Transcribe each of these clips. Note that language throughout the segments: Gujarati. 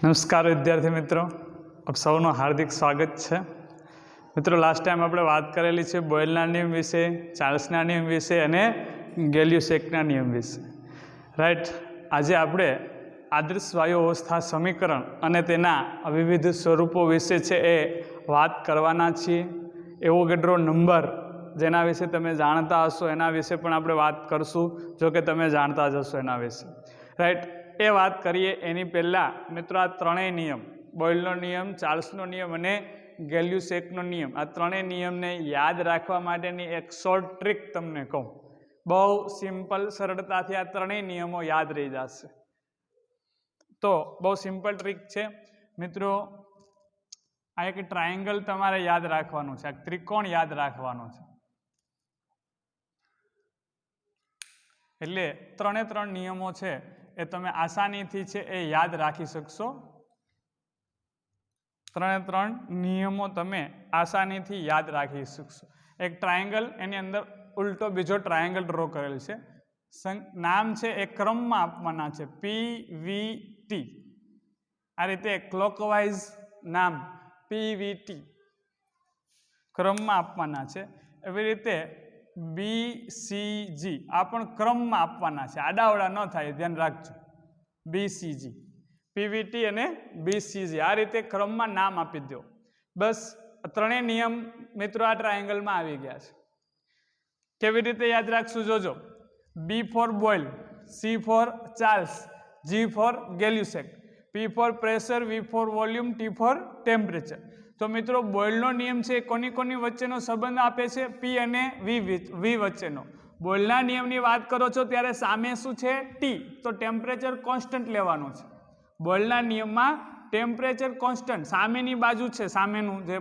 નમસ્કાર વિદ્યાર્થી મિત્રો, આપ સૌનું હાર્દિક સ્વાગત છે. મિત્રો, લાસ્ટ ટાઈમ આપણે વાત કરેલી છે બોયલના નિયમ વિશે, ચાર્લ્સના નિયમ વિશે અને ગેલ્યુસેકના નિયમ વિશે. રાઈટ. આજે આપણે આદર્શ વાયુ અવસ્થા સમીકરણ અને તેના વિવિધ સ્વરૂપો વિશે છે એ વાત કરવાના છીએ. એવોગેડ્રો નંબર જેના વિશે તમે જાણતા હશો એના વિશે પણ આપણે વાત કરશું, જો કે તમે જાણતા જ હશો એના વિશે. રાઈટ. એ વાત કરીએ એની પહેલાં મિત્રો, આ ત્રણેય નિયમ, બોયલનો નિયમ, ચાર્લ્સનો નિયમ અને ગેલ્યુસેકનો નિયમ, આ ત્રણેય નિયમને યાદ રાખવા માટેની એક શોર્ટ ટ્રીક તમને કહું. બહુ સિમ્પલ, સરળતાથી આ ત્રણેય નિયમો યાદ રહી જશે. તો બહુ સિમ્પલ ટ્રીક છે મિત્રો. આ એક ટ્રાયેંગલ તમારે યાદ રાખવાનું છે, આ ત્રિકોણ યાદ રાખવાનો છે. એટલે ત્રણ નિયમો છે એ તમે આસાનીથી છે એ યાદ રાખી શકશો. ત્રણ નિયમો તમે આસાનીથી યાદ રાખી શકશો. એક ટ્રાયેંગલ, એની અંદર ઉલટો બીજો ટ્રાયેંગલ ડ્રો કરેલ છે. નામ છે એ ક્રમમાં આપવાના છે, PVT. આ રીતે ક્લોકવાઇઝ નામ PVT ક્રમમાં આપવાના છે. એવી રીતે BCG આ પણ ક્રમમાં આપવાના છે, આડાવડા ન થાય, ધ્યાન રાખજો. BCG, PVT અને BCG આ રીતે ક્રમમાં નામ આપી દો. બસ ત્રણેય નિયમ મિત્રો આ ટ્રાયેંગલમાં આવી ગયા છે. કેવી રીતે યાદ રાખશું જોજો. B for Boyle, C for Charles, G for Gay Lussac, P for pressure, V for volume, T for temperature. તો મિત્રો, બોઇલનો નિયમ છે કોની વચ્ચેનો સંબંધ આપે છે? P અને V વચ્ચેનો. બોઇલના નિયમની વાત કરો છો ત્યારે સામે શું છે? T. તો ટેમ્પરેચર કોન્સ્ટન્ટ લેવાનું છે. બોઇલના નિયમમાં ટેમ્પરેચર કોન્સ્ટન્ટ, સામેની બાજુ છે, સામેનું જે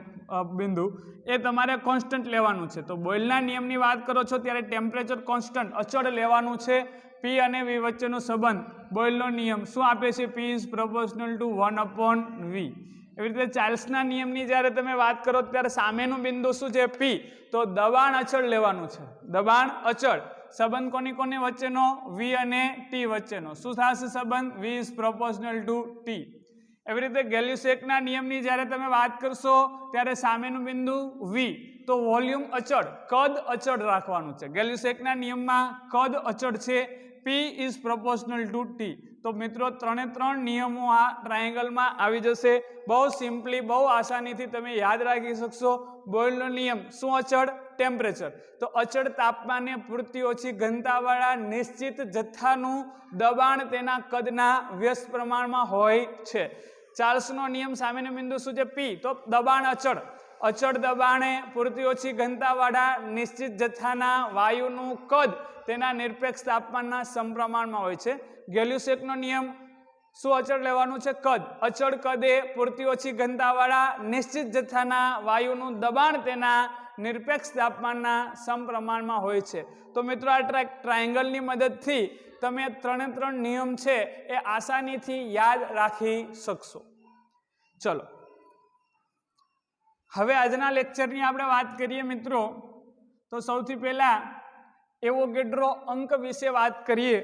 બિંદુ એ તમારે કોન્સ્ટન્ટ લેવાનું છે. તો બોઇલના નિયમની વાત કરો છો ત્યારે ટેમ્પરેચર કોન્સ્ટન્ટ અચળ લેવાનું છે. P અને V વચ્ચેનો સંબંધ બોઇલનો નિયમ શું આપે છે? P is proportional two 1/V. એવી રીતે ચાર્લ્સના નિયમની જ્યારે તમે વાત કરો ત્યારે સામેનું બિંદુ શું છે? P. તો દબાણ અચળ લેવાનું છે. દબાણ અચળ સંબંધ કોની વચ્ચેનો? V અને T વચ્ચેનો. શું થશે સંબંધ? V is proportional two T. એવી રીતે ગેલ્યુસેકના નિયમની જ્યારે તમે વાત કરશો ત્યારે સામેનું બિંદુ V, તો વોલ્યુમ અચળ, કદ અચળ રાખવાનું છે. ગેલ્યુસેકના નિયમમાં કદ અચળ છે. P is proportional two T. તો મિત્રો, ત્રણ નિયમો આ ટ્રાયેંગલમાં આવી જશે. બહુ સિમ્પલી, બહુ આસાનીથી તમે યાદ રાખી શકશો. બોઇલનો નિયમ શું અચળ? ટેમ્પરેચર. તો અચળ તાપમાને પૂરતી ઓછી ઘનતાવાળા નિશ્ચિત જથ્થાનું દબાણ તેના કદના વ્યસ્ત પ્રમાણમાં હોય છે. ચાર્લ્સનો નિયમ સામેનો બિંદુ શું છે? P. તો દબાણ અચળ, અચળ દબાણે પૂરતી ઓછી ઘનતાવાળા નિશ્ચિત જથ્થાના વાયુનું કદ તેના નિરપેક્ષ તાપમાનના સમપ્રમાણમાં હોય છે. ગેલ્યુસેકનો નિયમ શું અચળ લેવાનું છે? કદ. અચળ કદે પૂરતી ઓછી ઘનતાવાળા નિશ્ચિત જથ્થાના વાયુનું દબાણ તેના નિરપેક્ષ તાપમાનના સમપ્રમાણમાં હોય છે. તો મિત્રો, આ ટ્રાયેંગલની મદદથી તમે ત્રણ નિયમ છે એ આસાનીથી યાદ રાખી શકશો. ચલો, હવે આજના લેક્ચરની આપણે વાત કરીએ મિત્રો, તો સૌથી પહેલા એવોગેડ્રો અંક વિશે વાત કરીએ.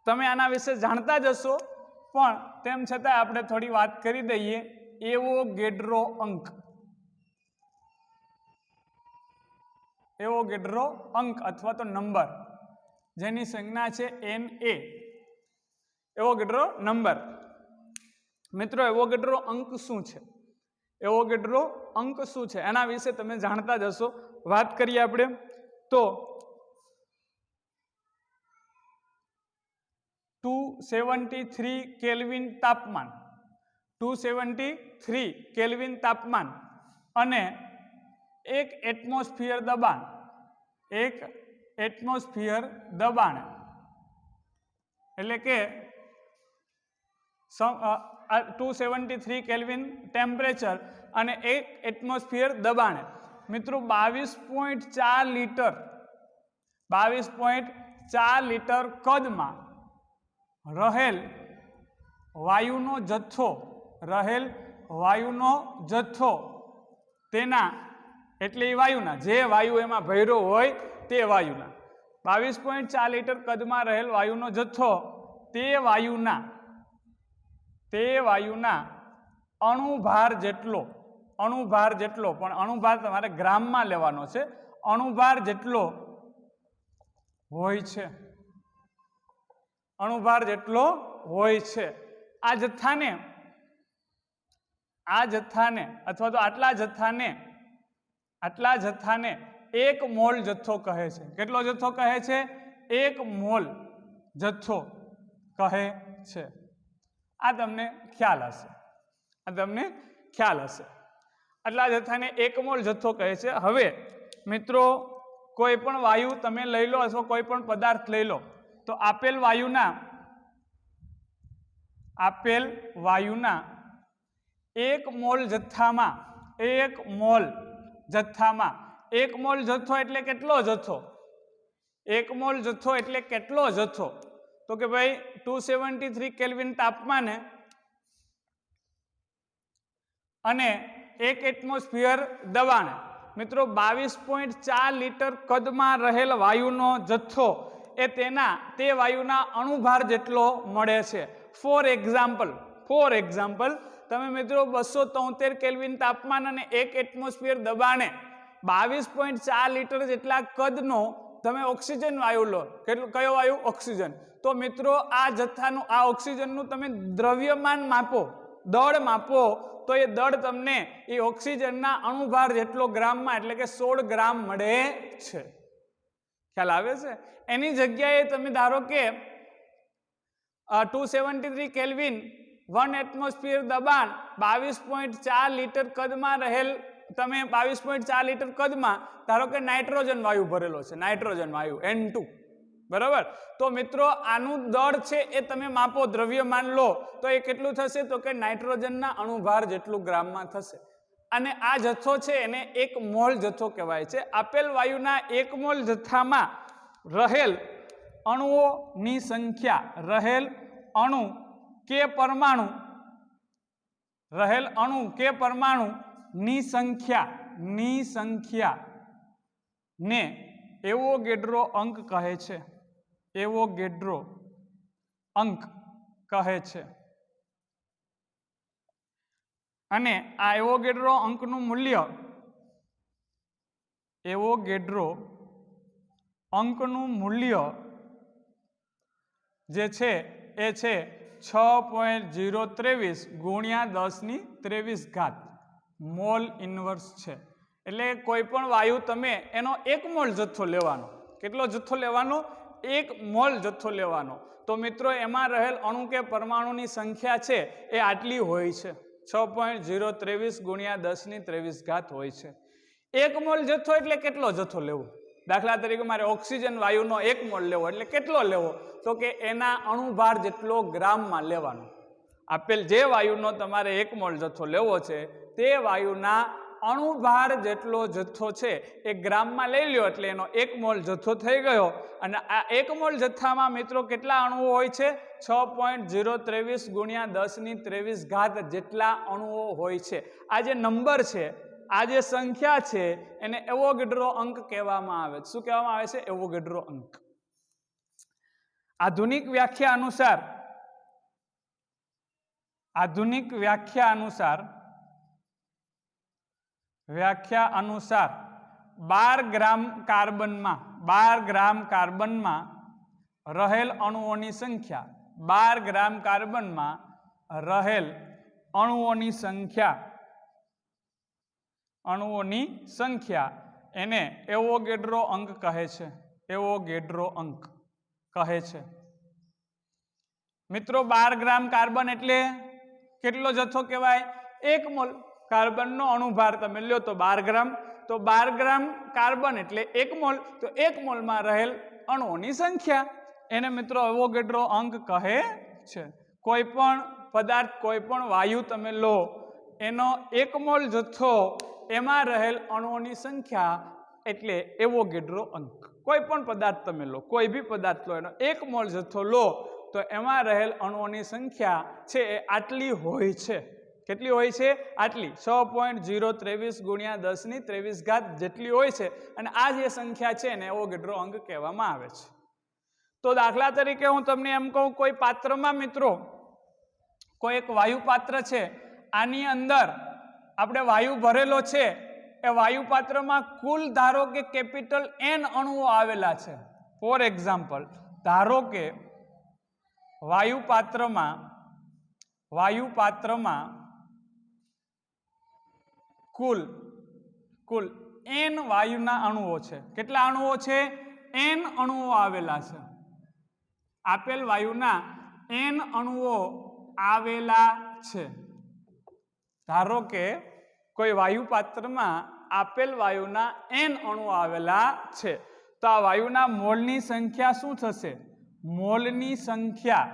તમે આના વિશે જાણતા જ હશો, પણ તેમ છતાં આપણે થોડી વાત કરી દઈએ. એવોગેડ્રો અંક, એવોગેડ્રો અંક અથવા તો નંબર, જેની સંજ્ઞા છે Na. Avogadro number. મિત્રો, એવોગેડ્રો અંક શું છે? એવોગેડ્રો અંક શું છે એના વિશે તમે જાણતા જ હશો. વાત કરીએ આપણે તો 273 કેલ્વિન તાપમાન, 273 કેલ્વિન તાપમાન અને 1 એટમોસ્ફિયર દબાણ, 1 એટમોસ્ફિયર દબાણ એટલે કે 273 કેલ્વિન ટેમ્પરેચર અને 1 એટમોસ્ફિયર દબાણ. મિત્રો, 22.4 લીટર, 22.4 લીટર કદમાં રહેલ વાયુનો જથ્થો, તેના એટલે એ વાયુના, જે વાયુ એમાં ભર્યો હોય તે વાયુના 22.4 લીટર કદમાં રહેલ વાયુનો જથ્થો તે વાયુના અણુભાર જેટલો પણ અણુભાર તમારે ગ્રામમાં લેવાનો છે, અણુભાર જેટલો હોય છે, અણુભાર જેટલો હોય છે. આ જથ્થાને અથવા તો આટલા જથ્થાને 1 મોલ જથ્થો કહે છે. કેટલો જથ્થો કહે છે? 1 મોલ જથ્થો કહે છે. આ તમને ખ્યાલ હશે. આટલા જથ્થાને 1 મોલ જથ્થો કહે છે. હવે મિત્રો કોઈ પણ વાયુ તમે લઈ લો અથવા કોઈ પણ પદાર્થ લઈ લો તો આપેલ વાયુના 1 મોલ જથ્થામાં 1 મોલ જથ્થો એટલે કેટલો જથ્થો? 1 મોલ જથ્થો એટલે કેટલો જથ્થો? તો કે ભાઈ 273 કેલ્વિન તાપમાને અને 1 એટમોસ્ફિયર દબાણે મિત્રો 22.4 લીટર કદમાં રહેલ વાયુનો જથ્થો એ તે વાયુના અણુભાર જેટલો મળે છે. ફોર એક્ઝામ્પલ તમે મિત્રો 273 કેલ્વિન તાપમાન અને 1 એટમોસ્ફિયર દબાણે 22.4 લીટર જેટલા કદનો તમે ઓક્સિજન વાયુ લો. કયો વાયુ? ઓક્સિજન. તો મિત્રો આ જથ્થાનું આ ઓક્સિજનનું તમે દ્રવ્યમાન માપો, દળ માપો, તો એ દળ તમને એ ઓક્સિજનના અણુભાર જેટલો ગ્રામમાં એટલે કે 16 ગ્રામ મળે છે. ખ્યાલ આવે છે? એની જગ્યાએ તમે ધારો કે 273 કેલ્વિન 1 એટમોસ્ફિયર દબાણ 22.4 લીટર કદમાં રહેલ તમે 22.4 લીટર કદમાં ધારો કે નાઇટ્રોજન વાયુ ભરેલો છે, નાઇટ્રોજન વાયુ N2, બરાબર? તો મિત્રો આનું દળ છે એ તમે માપો, દ્રવ્યમાન લો, તો એ કેટલું થશે? તો કે નાઇટ્રોજનના અણુભાર જેટલું ગ્રામમાં થશે. અને આ જથ્થો છે એને 1 મોલ જથ્થો કહેવાય છે. આપેલ વાયુના 1 મોલ જથ્થામાં રહેલ અણુઓની સંખ્યા, રહેલ અણુ કે પરમાણુની સંખ્યા ને એવોગેડ્રો અંક કહે છે. એવોગેડ્રો અંક કહે છે. અને આ એવોગેડ્રો અંકનું મૂલ્ય જે છે એ છે 6.023 ગુણ્યા 10⁻23 મોલ ઇન્વર્સ છે. એટલે કોઈ પણ વાયુ તમે એનો 1 મોલ જથ્થો લેવાનો. કેટલો જથ્થો લેવાનો? 1 મોલ જથ્થો લેવાનો. તો મિત્રો એમાં રહેલ અણુ કે પરમાણુની સંખ્યા છે એ આટલી હોય છે, 6.023 ગુણ્યા 10⁻23 હોય છે. 1 મોલ જથ્થો એટલે કેટલો જથ્થો લેવો? દાખલા તરીકે મારે ઓક્સિજન વાયુનો 1 મોલ લેવો એટલે કેટલો લેવો? તો કે એના અણુભાર જેટલો ગ્રામમાં લેવાનો. આપેલ જે વાયુનો તમારે 1 મોલ જથ્થો લેવો છે તે વાયુના અણુભાર જેટલો જથ્થો છે એ ગ્રામમાં લઈ લ્યો એટલે એનો 1 મોલ જથ્થો થઈ ગયો. અને આ 1 મોલ જથ્થામાં મિત્રો કેટલા અણુઓ હોય છે? 6.023 ગુણ્યા 10⁻23 જેટલા અણુઓ હોય છે. આ જે નંબર છે, આ જે સંખ્યા છે એને એવોગેડ્રો અંક કહેવામાં આવે છે. શું કહેવામાં આવે છે? એવોગેડ્રો અંક. આધુનિક વ્યાખ્યા અનુસાર 12 ગ્રામ કાર્બનમાં રહેલ અણુઓની સંખ્યા, 12 ગ્રામ કાર્બનમાં રહેલ અણુઓની સંખ્યા એને એવોગેડ્રો અંક કહે છે. એવોગેડ્રો અંક કહે છે. મિત્રો 12 ગ્રામ કાર્બન એટલે કેટલો જથ્થો કહેવાય? 1 મોલ. કાર્બનનો અણુભાર તમે લ્યો તો 12 ગ્રામ, તો 12 ગ્રામ કાર્બન એટલે 1 મોલ. તો 1 મોલમાં રહેલ અણુઓની સંખ્યા એને મિત્રો એવોગેડ્રો અંક કહે છે. કોઈ પણ પદાર્થ, કોઈ પણ વાયુ તમે લો, એનો 1 મોલ જથ્થો, એમાં રહેલ અણુઓની સંખ્યા એટલે એવોગેડ્રો અંક. કોઈ પણ પદાર્થ તમે લો, કોઈ બી પદાર્થ લો, એનો 1 મોલ જથ્થો લો તો એમાં રહેલ અણુઓની સંખ્યા છે એ આટલી હોય છે. કેટલી હોય છે? આટલી. 6.023 ગુણ્યા 10⁻23 જેટલી હોય છે. અને આ જે સંખ્યા છે એને એવોગેડ્રો અંક કહેવામાં આવે છે. तो दाखला तरीके हूँ तमने एम कहूँ कोई पात्र में मित्रों कोई एक वायु पात्र है आनी अंदर आपणे वायु भरेलो छे ए वायु पात्र में कुल धारो के कैपिटल एन अणुओ आवेला छे। फॉर एग्जाम्पल धारो के वायु पात्र में कुल एन वायुना अणुओ छे। केटला अणुओ छे? एन अणुओ आवेला छे। आपेल वायुना एन अणुओ आवेला छे। धारो के कोई वायु पात्र में आपेल वायुना एन अणु आवेला छे तो आ वायुना मोलनी संख्या शुं थशे? मोलनी संख्या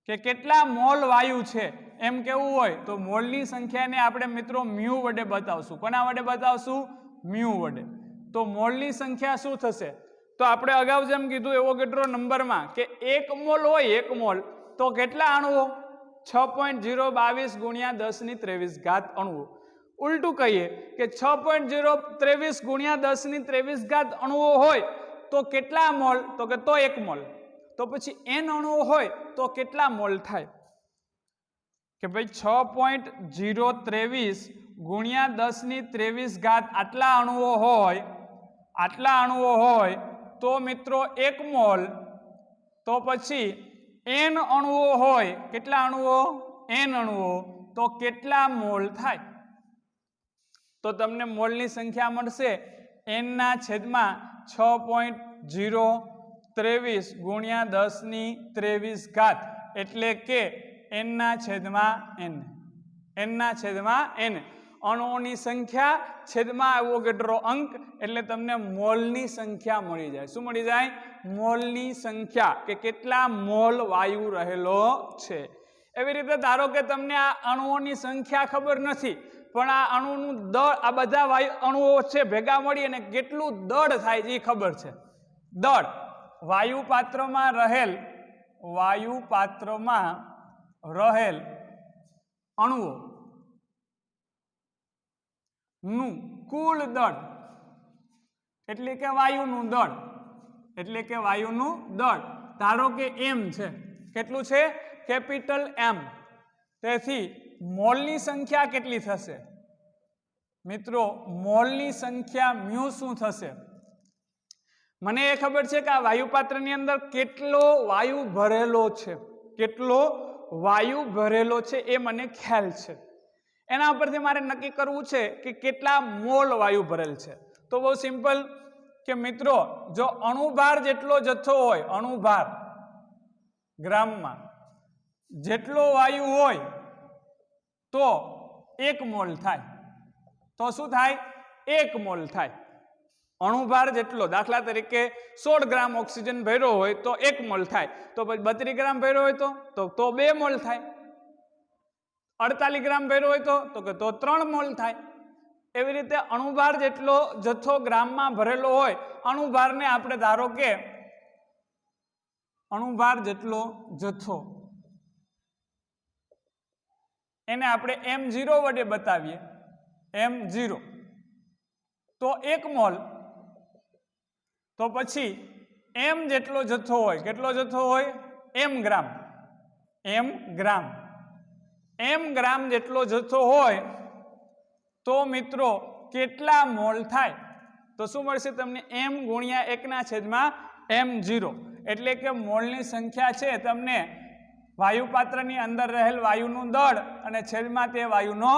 के केटला मोल वायु छे एम केवुं होय तो मोलनी संख्या ने आपणे मित्रों म्यू वडे बतावशुं। कोना वडे बतावशुं? म्यू वडे। तो मोलनी संख्या शुं थशे? तो आपणे अगाऊ जेम कीधुं एवोगेड्रो नंबर में के 1 मोल होय 1 मोल तो केटला अणुओ? 6.022 गुणिया 10⁻23 अणुओ। उल्टू कहिए कि 6.023 गुणिया 10⁻23 अणुओ होय तो केटला मोल? तो के तो 1 मोल। तो पछी एन अणुओ होय तो केटला मोल थाय? के भाई 6.023 गुणिया 10⁻23 आटला अणुओ होय तो मित्रों 1 मोल। तो पछी एन अणुओ होय केटला अणुओ? एन अणुओ तो केटला मोल थाय? तो तमने मोलनी संख्या मळशे एन ना छेदमां 6.023 गुणिया 10⁻23 एटले के एन ना छेदमां एन अणुओनी संख्या छेदमां एवोगेड्रो अंक एटले तमने मोलनी संख्या मळी जाय। शुं मळी जाय? मोलनी संख्या के केटला मोल वायु रहेलो छे। एवी रीते धारो के तमने आ अणुओनी संख्या खबर नथी पण आ अणुनुं दळ आ बधा वायु अणुओ छे भेगा मळी अने केटलुं दळ थाय ए खबर छे। दळ वायु पात्रमां रहेल अणुओ नु कुल दળ એટલે કે વાયુનું દળ ધારો કે m છે। કેટલું છે? Capital M। તેથી મોલની સંખ્યા કેટલી થશે મિત્રો? મોલની સંખ્યા म्यू શું થશે? મને એ ખબર છે કે આ વાયુ પાત્રની અંદર કેટલો વાયુ ભરેલો છે એ મને ખ્યાલ છે। એના ઉપરથી મારે નક્કી કરવું છે કે કેટલા મોલ વાયુ ભરેલ છે। તો બહુ સિમ્પલ કે મિત્રો જો અણુભાર જેટલો જથ્થો હોય અણુભાર ગ્રામમાં જેટલો વાયુ હોય તો 1 મોલ થાય। તો શું થાય? 1 મોલ થાય। અણુભાર જેટલો દાખલા તરીકે 16 ગ્રામ ઓક્સિજન ભર્યો હોય તો 1 મોલ થાય। તો 32 ગ્રામ ભર્યો હોય તો 2 મોલ થાય। 48 ग्राम भर्यो होय तो 3 मोल थाय। एवी रीते अणुभार जेटलो जथ्थो ग्राम में भरेलो होय अणुभार ने आपणे धारो के अणुभार जेटलो जथ्थो एने आपणे m0 वडे बतावीए m0 तो 1 मोल। तो पछी m जेटलो जथ्थो होय केटलो जथ्थो होय? m ग्राम जेटलो जथ्थो होय तो मित्रों केटला मोल थाय? तो शुं मळशे तमने m गुणिया 1/m0 एटले के मोलनी संख्या छे तमने वायु पात्रनी अंदर रहेल वायुनुं दळ अने छेदमां ते वायुनो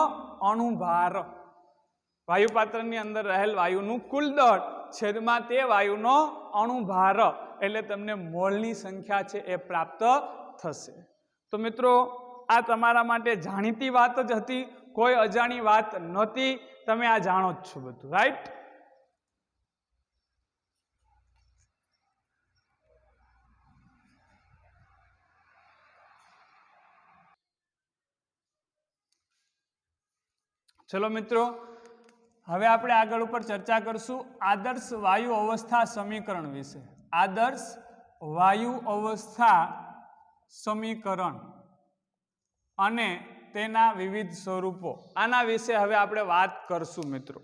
अणुभार। वायु पात्रनी अंदर रहेल वायुनुं कुल दळ छेदमां ते वायुनो अणुभार एटले तमने मोलनी संख्या छे ए प्राप्त थशे। तो मित्रों आ तमारा माटे जाणीती वात ज हती, कोई अजाणी वात नहोती। तमे आ जाणो ज छो बधुं, राइट? चलो मित्रों हवे आपणे आगळ उपर चर्चा करशुं आदर्श वायु अवस्था समीकरण विषे। आदर्श वायु अवस्था समीकरण अने तेना विविध स्वरूपो आना विषे हवे आपणे वात करशुं। मित्रों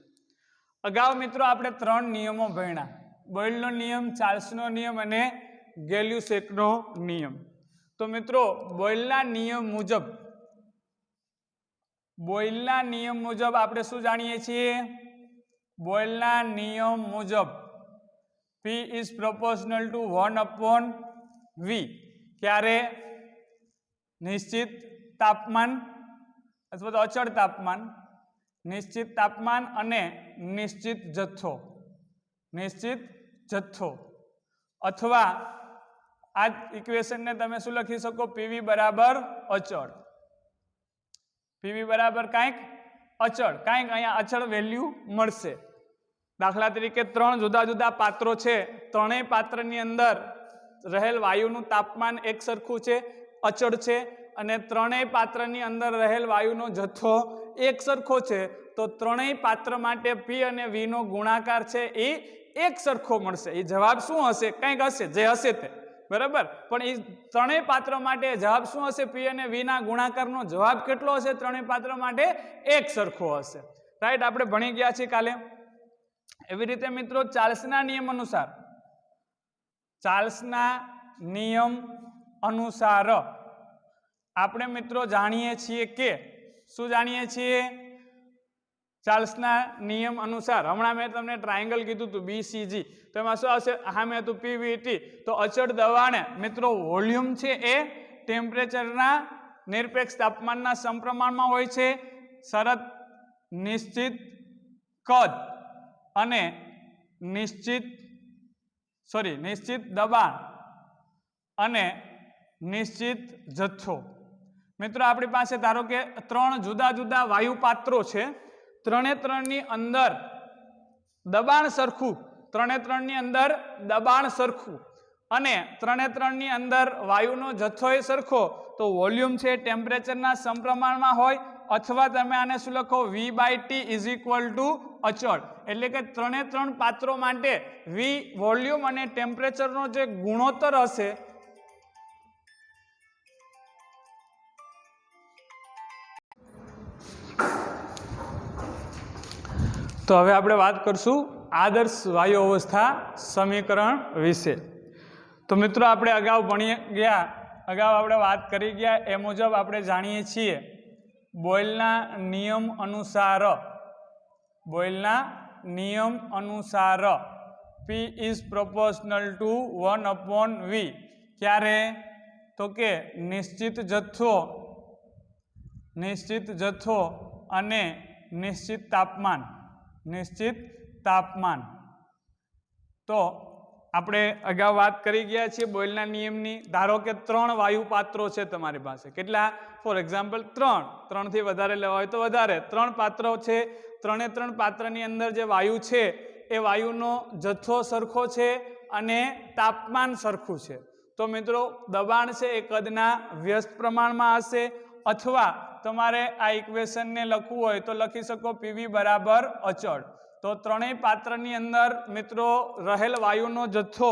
अगाऊ मित्रों आपणे 3 नियमों भण्या, बोयलनो नियम, चार्ल्सनो नियम अने ગેલ્યુસેકનો નિયમ. તો મિત્રો બોયલના નિયમ મુજબ આપણે શું જાણીએ છીએ? બોયલના નિયમ મુજબ P is proportional to 1/V. ક્યારે? નિશ્ચિત તાપમાન અથવા તો અચળ તાપમાન, નિશ્ચિત તાપમાન અને નિશ્ચિત જથ્થો અથવા આ ઇક્વેશનને તમે શું લખી શકો? PV બરાબર અચળ. PV બરાબર કાંઈક અચળ, કાંઈક અહીંયા અચળ વેલ્યુ મળશે. દાખલા તરીકે 3 જુદા જુદા પાત્રો છે, ત્રણેય પાત્રની અંદર રહેલ વાયુનું તાપમાન એક સરખું છે, અચળ છે, અને ત્રણેય પાત્રની અંદર રહેલ વાયુનો જથ્થો એક સરખો છે, તો ત્રણેય પાત્ર માટે P અને V નો ગુણાકાર છે એ એક સરખો મળશે. એ જવાબ શું હશે? કંઈક હશે, જે હશે તે, બરાબર. પણ એ ત્રણેય પાત્ર માટે જવાબ શું હશે? P અને V ના ગુણાકારનો જવાબ કેટલો હશે? ત્રણેય પાત્ર માટે એક સરખો હશે. રાઈટ, આપણે ભણી ગયા છીએ કાલે. એવી રીતે મિત્રો ચાર્લ્સના નિયમ અનુસાર આપણે મિત્રો જાણીએ છીએ કે શું જાણીએ છીએ? ચાર્લ્સના નિયમ અનુસાર હમણાં મેં તમને ટ્રાયંગલ કીધું હતું BCG, તો એમાં શું આવશે? સામે હતું PVT. તો અચળ દબાણે મિત્રો વોલ્યુમ છે એ ટેમ્પરેચરના નિરપેક્ષ તાપમાનના સમપ્રમાણમાં હોય છે. શરત નિશ્ચિત કદ અને નિશ્ચિત દબાણ અને નિશ્ચિત જથ્થો. મિત્રો આપણી પાસે ધારો કે 3 જુદા જુદા વાયુ પાત્રો છે, ત્રણની અંદર દબાણ સરખું, અને ત્રણની અંદર વાયુનો જથ્થો એ સરખો, તો વોલ્યુમ છે ટેમ્પરેચરના સમપ્રમાણમાં હોય, અથવા તમે આને શું લખો? V/T = અચળ. એટલે કે 3 પાત્રો માટે V વોલ્યુમ અને ટેમ્પરેચરનો જે ગુણોત્તર હશે તો હવે આપણે વાત કરશું આદર્શ વાયુ અવસ્થા સમીકરણ વિશે. તો મિત્રો આપણે અગાઉ આપણે વાત કરી ગયા એ મુજબ આપણે જાણીએ છીએ બોયલના નિયમ અનુસાર P is proportional to 1/V. ક્યારે? તો કે નિશ્ચિત જથ્થો અને નિશ્ચિત તાપમાન. તો આપણે અગાઉ વાત કરી ગયા છીએ બોયલના નિયમની. ધારો કે 3 વાયુ પાત્રો છે તમારી પાસે. કેટલા? ફોર એક્ઝામ્પલ 3 થી વધારે લેવા હોય તો વધારે. 3 પાત્રો છે, 3 પાત્રની અંદર જે વાયુ છે એ વાયુનો જથ્થો સરખો છે અને તાપમાન સરખું છે. તો મિત્રો દબાણ છે એ કદના વ્યસ્ત પ્રમાણમાં હશે, અથવા તમારે આ ઇક્વેશનને લખવું હોય તો લખી શકો PV બરાબર અચળ. તો ત્રણેય પાત્રની અંદર મિત્રો રહેલ વાયુનો જથ્થો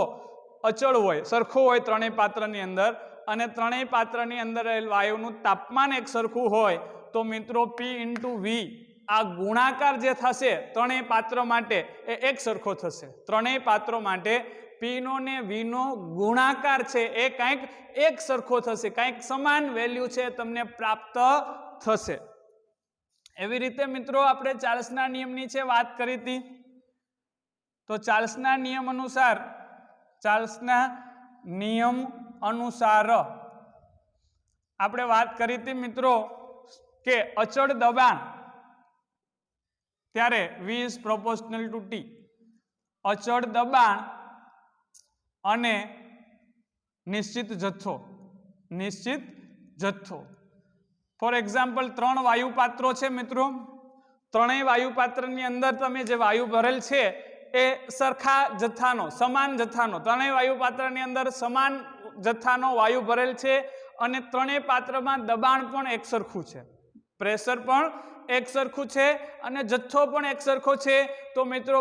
અચળ હોય, સરખો હોય ત્રણેય પાત્રની અંદર, અને ત્રણેય પાત્રની અંદર રહેલ વાયુનું તાપમાન એક સરખું હોય, તો મિત્રો P × V આ ગુણાકાર જે થશે ત્રણેય પાત્ર માટે એ એક સરખો થશે. ત્રણેય પાત્રો માટે P નો ને V નો ગુણાકાર છે એ કંઈક એક સરખો થશે, કંઈક સમાન વેલ્યુ છે તમને પ્રાપ્ત થશે. એવી રીતે મિત્રો આપણે ચાર્લ્સના નિયમની છે વાત કરી હતી. તો ચાર્લ્સના નિયમ અનુસાર આપણે વાત કરી હતી મિત્રો કે અચળ દબાણ ત્યારે V is proportional to T. અચળ દબાણ અને નિશ્ચિત જથ્થો. ફોર એક્ઝામ્પલ 3 વાયુ પાત્રો છે મિત્રો. ત્રણેય વાયુ પાત્રની અંદર તમે જે વાયુ ભરેલ છે એ સરખા જથ્થાનો, સમાન જથ્થાનો, ત્રણેય વાયુ પાત્રની અંદર સમાન જથ્થાનો વાયુ ભરેલ છે, અને ત્રણેય પાત્રમાં દબાણ પણ એક સરખું છે, પ્રેશર પણ એક સરખું છે, અને જથ્થો પણ એક સરખો છે. તો મિત્રો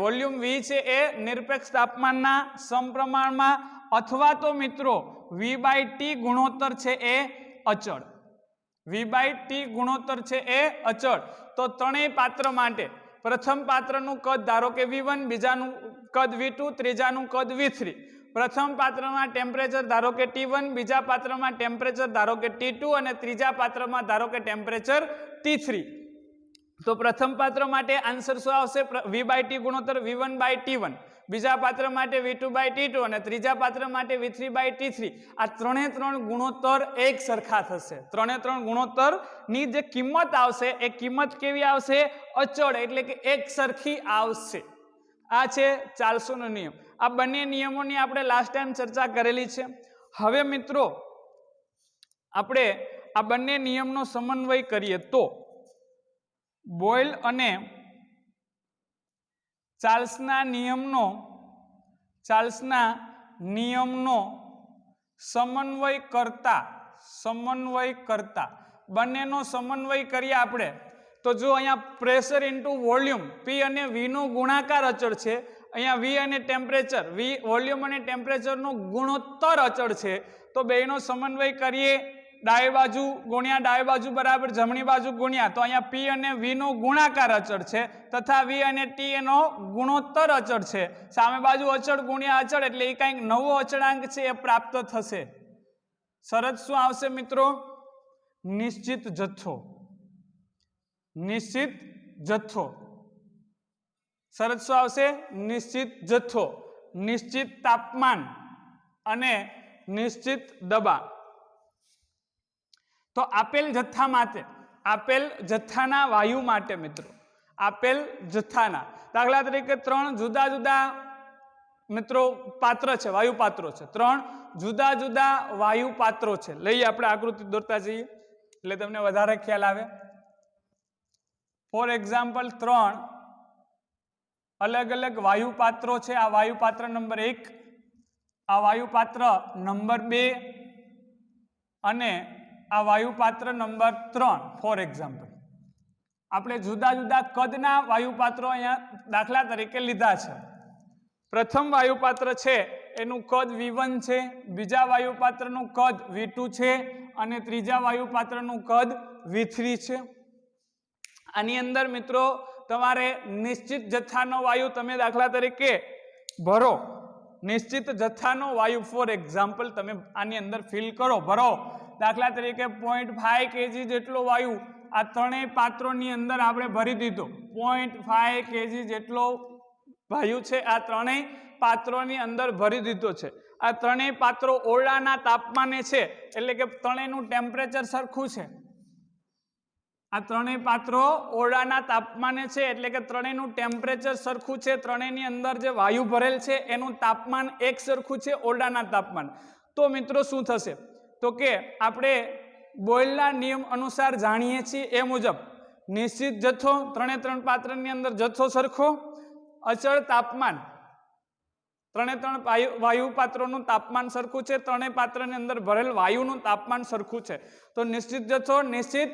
વોલ્યુમ V છે એ નિરપેક્ષ તાપમાનના સમપ્રમાણમાં, અથવા તો મિત્રો V/T ગુણોત્તર છે એ અચળ. તો ત્રણેય પાત્ર માટે પ્રથમ પાત્રનું કદ ધારો કે V1, બીજાનું કદ V2, ત્રીજાનું કદ V3. પ્રથમ પાત્રમાં ટેમ્પરેચર ધારો કે T1, બીજા પાત્રમાં ટેમ્પરેચર ધારો કે T2 અને ત્રીજા પાત્રમાં ધારો કે ટેમ્પરેચર T3. તો પ્રથમ પાત્ર માટે આન્સર શું આવશે? V/T ગુણોત્તર V1/T1, બીજા પાત્ર માટે V2/T2 અને ત્રીજા પાત્ર માટે V3/T3. આ ત્રણે ત્રણ ગુણોત્તર એક સરખા થશે. ત્રણે ત્રણ ગુણોત્તરની જે કિંમત આવશે એ કિંમત કેવી આવશે? અચળ, એટલે કે એક સરખી આવશે. આ છે ચાર્લ્સનો નિયમ. આ બંને નિયમોની આપણે લાસ્ટ ટાઈમ ચર્ચા કરેલી છે. હવે મિત્રો આપણે આ બંને નિયમનો સમન્વય કરીએ તો બોયલ અને ચાર્લ્સના નિયમનો સમન્વય કરતા બંનેનો સમન્વય કરીએ આપણે તો જો અહીંયા પ્રેશર ઇન્ટુ વોલ્યુમ P અને V નો ગુણાકાર અચળ છે, અહીંયા V અને ટેમ્પરેચર વોલ્યુમ અને ટેમ્પરેચરનો ગુણોત્તર અચળ છે. તો બેનો સમન્વય કરીએ, ડાબી બાજુ ગુણ્યા ડાબી બાજુ બરાબર જમણી બાજુ ગુણ્યા, તો અહીંયા P અને V નો ગુણાકાર અચળ છે તથા V અને T એનો ગુણોત્તર અચળ છે. સામે બાજુ અચળ ગુણ્યા અચળ એટલે એ કંઈક નવો અચળાંક છે એ પ્રાપ્ત થશે. શરત શું આવશે મિત્રો? નિશ્ચિત જથ્થો. શરત શું આવશે? નિશ્ચિત જથ્થો, નિશ્ચિત તાપમાન અને નિશ્ચિત દબાણ. તો આપેલ જથ્થાના વાયુ માટે મિત્રો, આપેલ જથ્થાના દાખલા તરીકે ત્રણ જુદા જુદા મિત્રો પાત્ર છે, વાયુ પાત્રો છે. ત્રણ જુદા જુદા વાયુ પાત્રો છે. લઈએ આપણે આકૃતિ દોરતા જઈએ એટલે તમને વધારે ખ્યાલ આવે. ફોર એક્ઝામ્પલ, ત્રણ અલગ અલગ વાયુ પાત્રો છે. આ વાયુ પાત્ર નંબર 1, આ વાયુ પાત્ર નંબર 2 અને આ વાયુ પાત્ર નંબર 3. ફોર એક્ઝામ્પલ આપણે જુદા જુદા કદના વાયુ પાત્રો અહીંયા દાખલા તરીકે લીધા છે. પ્રથમ વાયુ પાત્ર છે એનું કદ V1 છે, બીજા વાયુ પાત્રનું કદ V2 છે અને ત્રીજા વાયુ પાત્રનું કદ V3 છે. આની અંદર મિત્રો તમારે નિશ્ચિત જથ્થાનો વાયુ તમે દાખલા તરીકે ભરો. નિશ્ચિત જથ્થાનો વાયુ ફોર એક્ઝામ્પલ તમે આની અંદર ફિલ કરો, ભરો. દાખલા તરીકે 0.5 kg જેટલો વાયુ આ ત્રણેય પાત્રોની અંદર આપણે ભરી દીધો. 0.5 kg જેટલો વાયુ છે આ ત્રણેય પાત્રોની અંદર ભરી દીધો છે. આ ત્રણેય પાત્રો ઓરડાના તાપમાને છે, એટલે કે ત્રણેયનું ટેમ્પરેચર સરખું છે. આ ત્રણેય પાત્રો ઓરડાના તાપમાને છે એટલે કે ત્રણેયનું ટેમ્પરેચર સરખું છે. ત્રણેયની અંદર જે વાયુ ભરેલ છે એનું તાપમાન એક સરખું છે, ઓરડાના તાપમાન. તો મિત્રો શું થશે? તો કે આપણે બોયલના નિયમ અનુસાર જાણીએ છીએ એ મુજબ નિશ્ચિત જથ્થો, ત્રણે ત્રણ પાત્રની અંદર જથ્થો સરખો, અચળ તાપમાન, ત્રણે ત્રણ વાયુ પાત્રોનું તાપમાન સરખું છે, ત્રણેય પાત્રની અંદર ભરેલ વાયુનું તાપમાન સરખું છે. તો નિશ્ચિત જથ્થો, નિશ્ચિત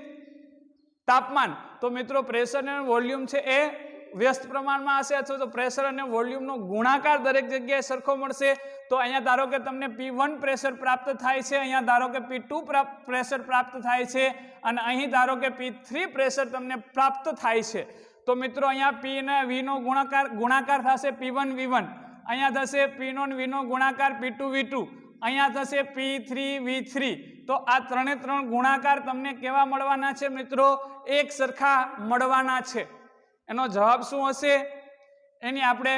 તાપમાન. તો મિત્રો પ્રેશર અને વોલ્યુમ છે એ વ્યસ્ત પ્રમાણમાં હશે અથવા તો પ્રેશર અને વોલ્યુમનો ગુણાકાર દરેક જગ્યાએ સરખો મળશે. તો અહીંયા ધારો કે તમને P1 પ્રેશર પ્રાપ્ત થાય છે, અહીંયા ધારો કે P2 પ્રેશર પ્રાપ્ત થાય છે અને અહીં ધારો કે P3 પ્રેશર તમને પ્રાપ્ત થાય છે. તો મિત્રો અહીંયા P અને V નો ગુણાકાર થશે P1 V1, અહીંયા થશે P નો V નો ગુણાકાર P2 V2, અહીંયા થશે P3 V3. તો આ ત્રણે ત્રણ ગુણાકાર તમને કેવા મળવાના છે મિત્રો? એક સરખા મળવાના છે. એનો જવાબ શું હશે એની આપણે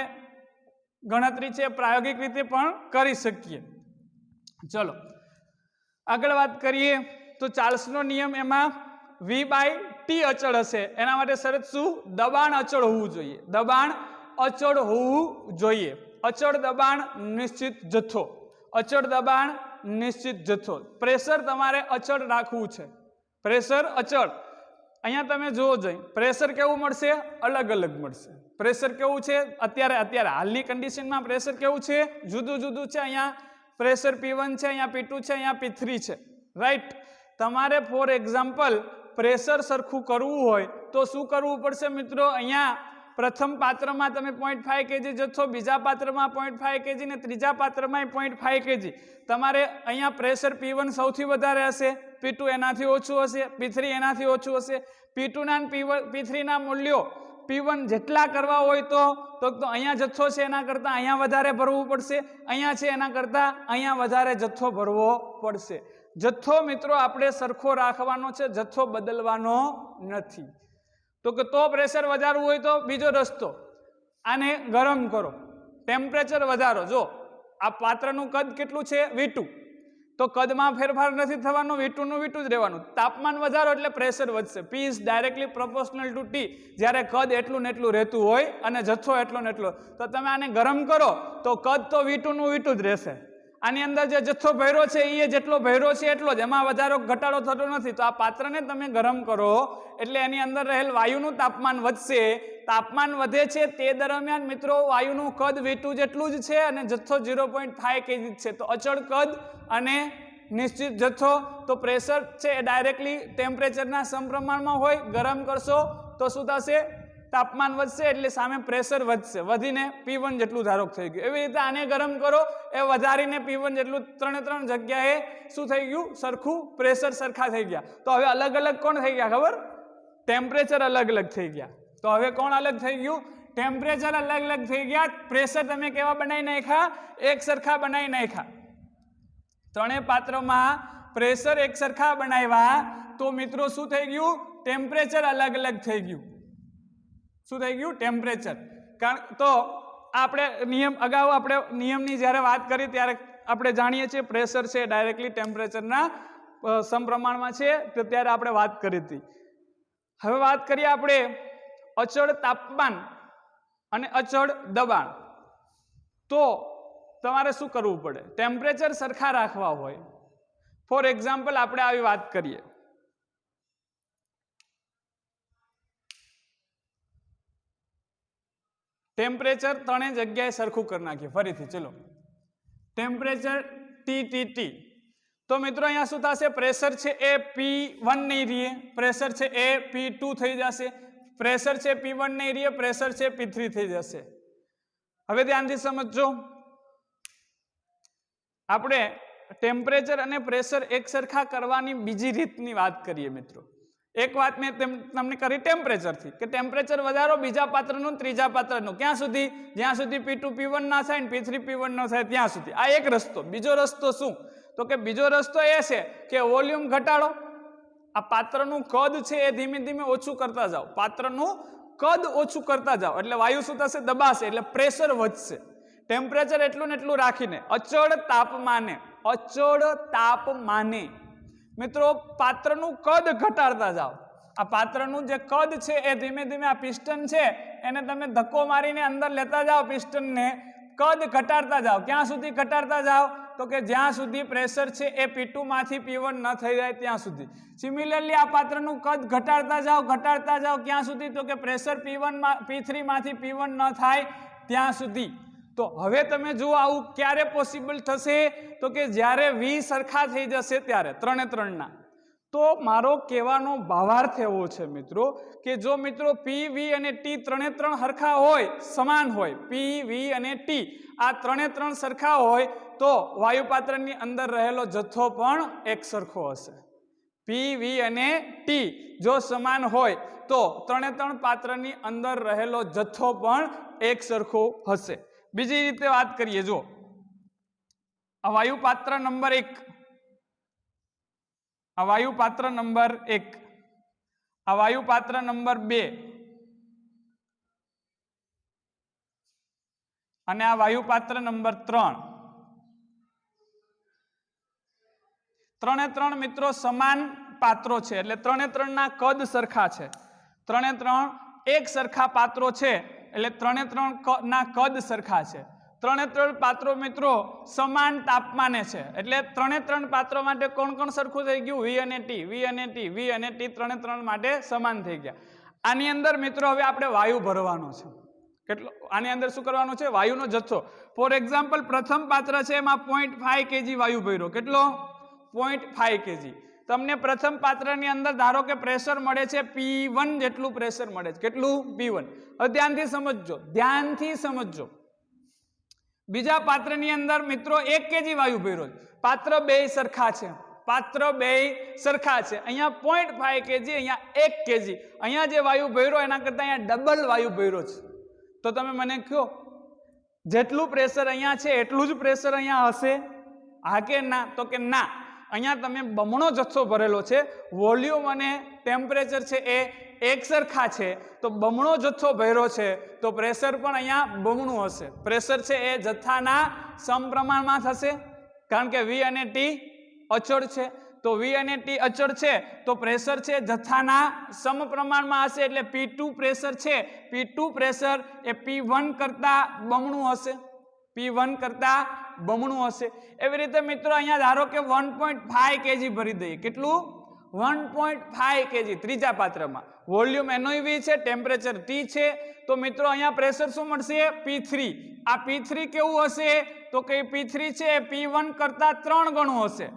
ગણતરી છે પ્રાયોગિક રીતે પણ કરી શકીએ. ચલો આગળ વાત કરીએ તો ચાર્લ્સનો નિયમ એમાં V/T અચળ હશે. એના માટે શરત શું? દબાણ અચળ હોવું જોઈએ. દબાણ અચળ હોવું જોઈએ. અચળ દબાણ નિશ્ચિત જથ્થો, અચળ દબાણ નિશ્ચિત જથ્થો. પ્રેશર તમારે અચળ રાખવું છે. પ્રેશર અચળ. અહીંયા તમે જોવો જોઈએ પ્રેશર કેવું મળશે? અલગ અલગ મળશે. પ્રેશર કેવું છે અત્યારે હાલની કન્ડિશનમાં પ્રેશર કેવું છે? જુદું જુદું છે. અહીંયા પ્રેશર P1 છે, અહીંયા P2 છે, અહીંયા P3 છે. રાઈટ. તમારે ફોર એક્ઝામ્પલ પ્રેશર સરખું કરવું હોય તો શું કરવું પડશે મિત્રો? અહીંયા પ્રથમ પાત્રમાં તમે 0.5 kg જથ્થો, બીજા પાત્રમાં 0.5 kg ને ત્રીજા પાત્રમાં 0.5 kg. તમારે અહીંયા પ્રેશર P1 સૌથી વધારે હશે, P2 એનાથી ઓછું હશે, P3 એનાથી ઓછું હશે. P2 ના P3 ના મૂલ્યો P1 જેટલા કરવા હોય તો અહીંયા જથ્થો છે એના કરતાં અહીંયા વધારે ભરવું પડશે, અહીંયા છે એના કરતાં અહીંયા વધારે જથ્થો ભરવો પડશે. જથ્થો મિત્રો આપણે સરખો રાખવાનો છે, જથ્થો બદલવાનો નથી. તો પ્રેશર વધારવું હોય તો બીજો રસ્તો, આને ગરમ કરો, ટેમ્પરેચર વધારો. જો આ પાત્રનું કદ કેટલું છે V2, તો કદમાં ફેરફાર નથી થવાનો, V2 નું V2 જ રહેવાનું. તાપમાન વધારો એટલે પ્રેશર વધશે. P is directly proportional two T. જ્યારે કદ એટલું ને એટલું રહેતું હોય અને જથ્થો એટલો ને એટલો, તો તમે આને ગરમ કરો તો કદ તો V2 નું V2 જ રહેશે. આની અંદર જે જથ્થો ભર્યો છે એ જેટલો ભર્યો છે એટલો જ, એમાં વધારો ઘટાડો થતો નથી. તો આ પાત્રને તમે ગરમ કરો એટલે એની અંદર રહેલ વાયુનું તાપમાન વધશે. તાપમાન વધે છે તે દરમિયાન મિત્રો વાયુનું કદ V2 જેટલું જ છે અને જથ્થો 0.5 kg છે. તો અચળ કદ અને નિશ્ચિત જથ્થો, તો પ્રેશર છે એ ડાયરેક્ટલી ટેમ્પરેચરના સમપ્રમાણમાં હોય. ગરમ કરશો તો શું થશે? તાપમાન વધશે એટલે સામે પ્રેશર વધશે, વધીને P1 જેટલું ધારોક થઈ ગયું. એવી રીતે આને ગરમ કરો એ વધારીને P1 જેટલું 3 જગ્યાએ શું થઈ ગયું? સરખું પ્રેશર સરખા થઈ ગયા. તો હવે અલગ અલગ કોણ થઈ ગયા ખબર? ટેમ્પરેચર અલગ અલગ થઈ ગયા. તો હવે કોણ અલગ થઈ ગયું? ટેમ્પરેચર અલગ અલગ થઈ ગયા. પ્રેશર તમે કેવા બનાવી નાખ્યા? એક સરખા બનાવી નાખ્યા. ત્રણેય પાત્રોમાં પ્રેશર એક સરખા બનાવ્યા તો મિત્રો શું થઈ ગયું? ટેમ્પરેચર અલગ અલગ થઈ ગયું. શું થઈ ગયું? ટેમ્પરેચર. તો આપણે નિયમ અગાઉ આપણે નિયમની જ્યારે વાત કરી ત્યારે આપણે જાણીએ છીએ પ્રેશર છે ડાયરેક્ટલી ટેમ્પરેચરના સમપ્રમાણમાં છે, તો ત્યારે આપણે વાત કરી હતી. હવે વાત કરીએ આપણે અચળ તાપમાન અને અચળ દબાણ. તો તમારે શું કરવું પડે? ટેમ્પરેચર સરખા રાખવા હોય. ફોર એક્ઝામ્પલ આપણે આવી વાત કરીએ, ટેમ્પરેચર ત્રણેય જગ્યાએ સરખું કરી નાખીએ. ફરીથી ચલો, ટેમ્પરેચર T. તો મિત્રો અહીંયા શું થશે? પ્રેશર છે એ P1 નહીં રહીએ, પ્રેશર છે એ P2 થઈ જશે, પ્રેશર છે P1 નહીં રહીએ, પ્રેશર છે P3 થઈ જશે. હવે ધ્યાનથી સમજજો, આપણે ટેમ્પરેચર અને પ્રેશર એક સરખા કરવાની બીજી રીતની વાત કરીએ મિત્રો. એક વાત મેં તમને કરી ટેમ્પરેચરથી, કે ટેમ્પરેચર વધારો બીજા પાત્રનું ત્રીજા પાત્રનું. ક્યાં સુધી? જ્યાં સુધી P2 P1 ના થાય ને P3 P1 ન થાય ત્યાં સુધી. આ એક રસ્તો. બીજો રસ્તો શું? તો કે બીજો રસ્તો એ છે કે વોલ્યુમ ઘટાડો. આ પાત્રનું કદ છે એ ધીમે ધીમે ઓછું કરતા જાઓ, પાત્રનું કદ ઓછું કરતા જાઓ એટલે વાયુ શું થશે? દબાશે એટલે પ્રેશર વધશે. ટેમ્પરેચર એટલું ને એટલું રાખીને અચળ તાપમાને મિત્રો પાત્રનું કદ ઘટાડતા જાઓ. આ પાત્રનું જે કદ છે એ ધીમે ધીમે આ પિસ્ટન છે એને તમે ધક્કો મારીને અંદર લેતા જાઓ, પિસ્ટનને કદ ઘટાડતા જાઓ. ક્યાં સુધી ઘટાડતા જાઓ? તો કે જ્યાં સુધી પ્રેશર છે એ P2 માંથી P1 ન થઈ જાય ત્યાં સુધી. સિમિલરલી આ પાત્રનું કદ ઘટાડતા જાઓ ક્યાં સુધી? તો કે પ્રેશર P3 માંથી P1 ન થાય ત્યાં સુધી. તો હવે તમે જુઓ આવું ક્યારે પોસિબલ થશે? તો કે જ્યારે V સરખા થઈ જશે ત્યારે, ત્રણના. તો મારો કહેવાનો ભાવાર્થ એવો છે મિત્રો કે જો મિત્રો P, V અને T ત્રણે સરખા હોય, સમાન હોય, P, V અને T આ ત્રણે સરખા હોય તો વાયુપાત્રની અંદર રહેલો જથ્થો પણ એક સરખો હશે. P, V અને T જો સમાન હોય તો ત્રણે પાત્રની અંદર રહેલો જથ્થો પણ એક સરખો હશે. બીજી રીતે વાત કરીએ, જો આ વાયુપાત્ર નંબર 1, આ વાયુપાત્ર નંબર 1, આ વાયુપાત્ર નંબર 2 અને આ વાયુપાત્ર નંબર 3. ત્રણે મિત્રો સમાન પાત્રો છે એટલે ત્રણેના કદ સરખા છે. ત્રણે એક સરખા પાત્રો છે એટલે ત્રણે ના કદ સરખા છે. ત્રણે પાત્રો મિત્રો સમાન તાપમાને છે એટલે ત્રણે પાત્રો માટે કોણ સરખું થઈ ગયું? V અને T ત્રણે માટે સમાન થઈ ગયા. આની અંદર મિત્રો હવે આપણે વાયુ ભરવાનો છે. કેટલો? આની અંદર શું કરવાનું છે? વાયુનો જથ્થો. ફોર એક્ઝામ્પલ પ્રથમ પાત્ર છે એમાં 0.5 kg વાયુ ભર્યો. કેટલો? 0.5 kg. તમને પ્રથમ પાત્રની અંદર ધારો કે પ્રેશર મળે છે P1 જેટલું પ્રેશર મળે છે. કેટલું? P1. હવે ધ્યાનથી સમજજો. બીજા પાત્રની અંદર મિત્રો 1 kg વાયુ ભર્યો છે. પાત્ર બે સરખા છે. પાત્ર બે સરખા છે. અહીંયા 0.5 kg, અહીંયા 1 kg. અહીંયા જે વાયુ ભર્યો એના કરતાં અહીંયા ડબલ વાયુ ભર્યો છે. તો તમે મને કહો જેટલું પ્રેશર અહીંયા છે એટલું જ પ્રેશર અહીંયા હશે? હા કે ના? તો કે ના, અહીંયા તમે બમણો જથ્થો ભરેલો છે. વોલ્યુમ અને ટેમ્પરેચર છે એ એક સરખા છે, તો બમણો જથ્થો ભર્યો છે તો પ્રેશર પણ અહીંયા બમણું હશે. પ્રેશર છે એ જથ્થાના સમપ્રમાણમાં થશે, કારણ કે V અને T અચળ છે. તો V અને T અચળ છે તો પ્રેશર છે જથ્થાના સમપ્રમાણમાં હશે. એટલે P2 પ્રેશર છે, P2 પ્રેશર એ P1 કરતા બમણું હશે, P1 કરતા બમણું હશે. એવી રીતે મિત્રો અહીંયા ધારો કે 1.5 kg ભરી દઈએ. કેટલું? 1.5 kg ત્રીજા પાત્રમાં. વોલ્યુમ NOV છે, ટેમ્પરેચર T છે. તો મિત્રો અહીંયા પ્રેશર શું મળશે? P3. આ P3 કેવું હશે? તો કે P3 છે P1 કરતા 3 ગણું હશે.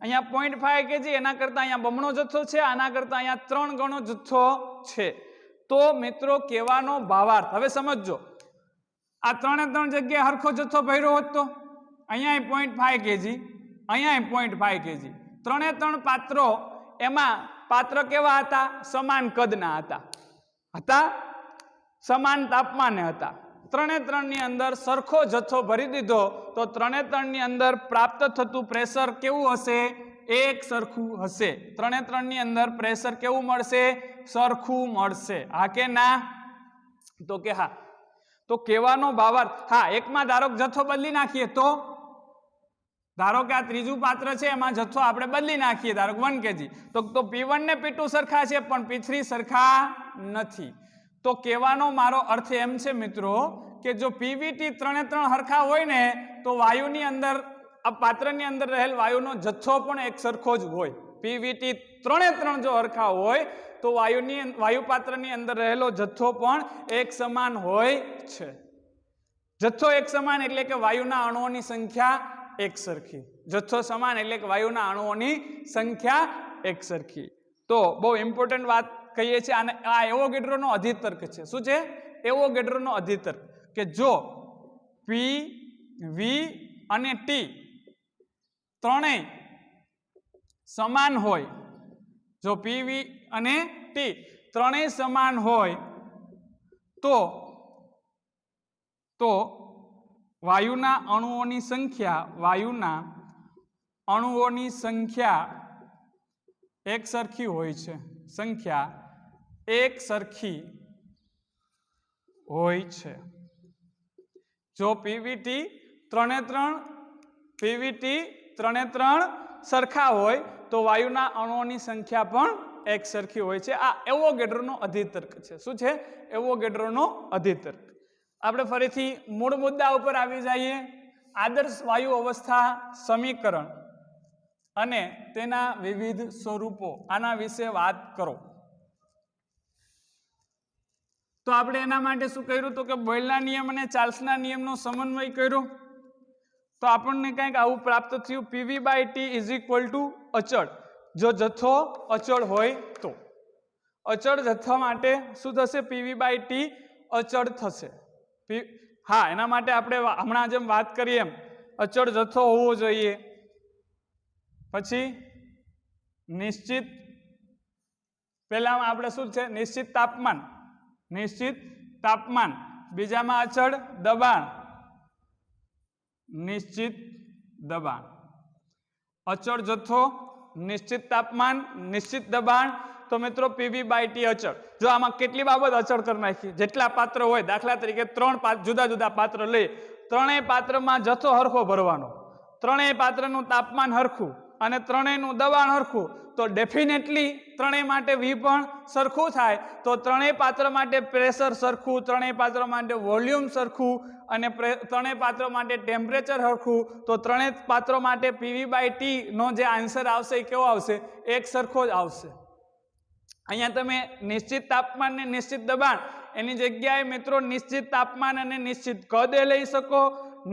અહીંયા 0.5 kg, એના કરતા અહીંયા બમણો જથ્થો છે, આના કરતા અહીંયા 3 ગણો જથ્થો છે. તો મિત્રો કહેવાનો ભાવાર્થ હવે સમજો. આ 3 જગ્યાએ હરખો જથ્થો ભર્યો હોત તો અહીંયા 0.5 kg, અહીંયા 0.5 kg. 3 પાત્રો, એમાં પાત્ર કેવા હતા? સમાન કદના હતા, સમાન તાપમાને હતા. 3 ની અંદર સરખો જથ્થો ભરી દીધો તો 3 ની અંદર પ્રાપ્ત થતું પ્રેશર કેવું હશે? એક સરખું હશે. 3 ની અંદર પ્રેશર કેવું મળશે? સરખું મળશે. હા કે ના? તો કે હા. તો કહેવાનો ભાવાર્થ, હા, એકમાં ધારો કે જથ્થો બદલી નાખીએ તો ધારો કે આ ત્રીજું પાત્ર છે એમાં જથ્થો આપણે બદલી નાખીએ, ધારો કે 1 kg, તો P1 ને P2 સરખા છે પણ P3 સરખા નથી. તો કહેવાનો મારો અર્થ એમ છે મિત્રો કે જો PVT 3 હરખા હોય ને તો વાયુની અંદર, આ પાત્રની અંદર રહેલ વાયુનો જથ્થો પણ એક સરખો જ હોય. PVT 3 જો હરખા હોય તો વાયુ પાત્રની અંદર રહેલો જથ્થો પણ એક સમાન હોય છે. જથ્થો એક સમાન એટલે કે વાયુના અણુઓની સંખ્યા એક સરખી. જથ્થો સમાન એટલે કે વાયુના અણુઓની સંખ્યા એક સરખી. તો બહુ ઇમ્પોર્ટન્ટ વાત કહીએ છીએ. અને આ એવોગેડ્રોનો અધિતર્ક છે. શું છે? એવોગેડ્રોનો અધિતર્ક કે જો P, V અને T ત્રણેય સમાન હોય, જો PV અને T ત્રણેય સમાન હોય તો વાયુના અણુઓની સંખ્યા એક સરખી હોય છે. સંખ્યા એક સરખી હોય છે. જો PVT 3 સરખા હોય તો વાયુના અણુઓની સંખ્યા પણ એક સરખી હોય છે. આ એવોગેડ્રોનો અધિતર્ક છે. શું છે? એવોગેડ્રોનો અધિતર્ક. આપણે ફરીથી મૂળ મુદ્દા ઉપર આવી જઈએ. આદર્શ વાયુ અવસ્થા સમીકરણ અને તેના વિવિધ સ્વરૂપો, આના વિશે વાત કરો. તો આપણે એના માટે શું કર્યું? તો કે બોયલના નિયમ અને ચાર્લ્સના નિયમનો સમન્વય કર્યો તો આપણને કંઈક આવું પ્રાપ્ત થયું. PV/T = અચળ. જો જથ્થો અચળ હોય તો અચળ જથ્થા માટે શું થશે? PV/T અચળ થશે. હા, એના માટે આપણે હમણાં જેમ વાત કરી એમ અચળ જથ્થો હોવો જોઈએ. પછી નિશ્ચિત, પહેલામાં આપણે શું છે? નિશ્ચિત તાપમાન, બીજામાં અચળ દબાણ, નિશ્ચિત દબાણ. અચળ જથ્થો, નિશ્ચિત તાપમાન, નિશ્ચિત દબાણ. તો મિત્રો PV/T અચળ. જો આમાં કેટલી બાબત અચળ કરી નાખી? જેટલા પાત્ર હોય, દાખલા તરીકે 3 જુદા જુદા પાત્ર લઈ, ત્રણેય પાત્રમાં જથ્થો હરખો ભરવાનો, ત્રણેય પાત્રનું તાપમાન હરખું અને ત્રણેયનું દબાણ હરખું, તો ડેફિનેટલી ત્રણેય માટે V પણ સરખું થાય. તો ત્રણેય પાત્ર માટે પ્રેશર સરખું, ત્રણેય પાત્ર માટે વોલ્યુમ સરખું અને ત્રણેય પાત્ર માટે ટેમ્પરેચર સરખું. તો ત્રણેય પાત્રો માટે PV/T નો જે આન્સર આવશે એ કેવો આવશે? એક સરખો જ આવશે. અહીંયા તમે નિશ્ચિત તાપમાન ને નિશ્ચિત દબાણ એની જગ્યાએ મિત્રો નિશ્ચિત તાપમાન અને નિશ્ચિત કદ લઈ શકો.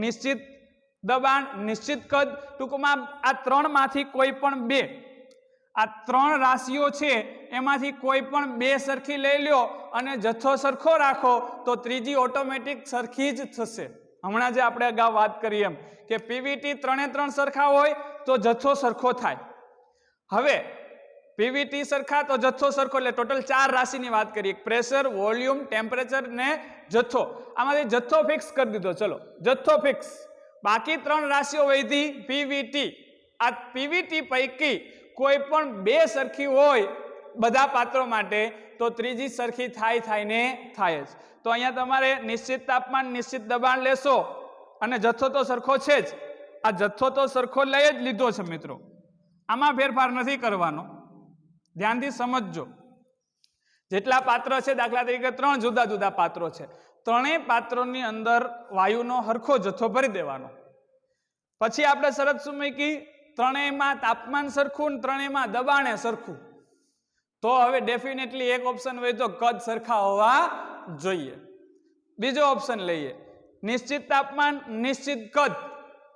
નિશ્ચિત દબાણ, નિશ્ચિત કદ, ટૂંકમાં આ 3 માંથી કોઈ પણ 2, આ 3 રાશિઓ છે એમાંથી કોઈ પણ 2 સરખી લઈ લ્યો અને જથ્થો સરખો રાખો તો ત્રીજી ઓટોમેટિક સરખી જ થશે. હમણાં જે આપણે અગાઉ વાત કરી એમ કે PVT 3 સરખા હોય તો જથ્થો સરખો થાય. હવે પીવીટી સરખા તો જથ્થો સરખો, એટલે ટોટલ 4 રાશિની વાત કરીએ. પ્રેશર, વોલ્યુમ, ટેમ્પરેચર ને જથ્થો. આમાંથી જથ્થો ફિક્સ કરી દીધો. ચલો જથ્થો ફિક્સ. બાકી 3 રાશિઓ વધી પીવીટી. આ પીવીટી પૈકી કોઈ પણ 2 સરખી હોય બધા પાત્રો માટે તો ત્રીજી સરખી થાય ને થાય જ. તો અહીંયા તમારે નિશ્ચિત તાપમાન, નિશ્ચિત દબાણ લેશો અને જથ્થો તો સરખો છે જ. આ જથ્થો તો સરખો લઈ જ લીધો છે મિત્રો, આમાં ફેરફાર નથી કરવાનો. ધ્યાનથી સમજજો. જેટલા પાત્ર છે, દાખલા તરીકે 3 જુદા જુદા પાત્રો છે, ત્રણેય પાત્રોની અંદર વાયુનો હરખો જથ્થો ભરી દેવાનો. પછી આપણે શરત શું મૂકી? ત્રણેયમાં તાપમાન સરખું ને ત્રણેયમાં દબાણે સરખું. તો હવે ડેફિનેટલી એક ઓપ્શન હોય તો કદ સરખા હોવા જોઈએ. બીજો ઓપ્શન લઈએ, નિશ્ચિત તાપમાન, નિશ્ચિત કદ.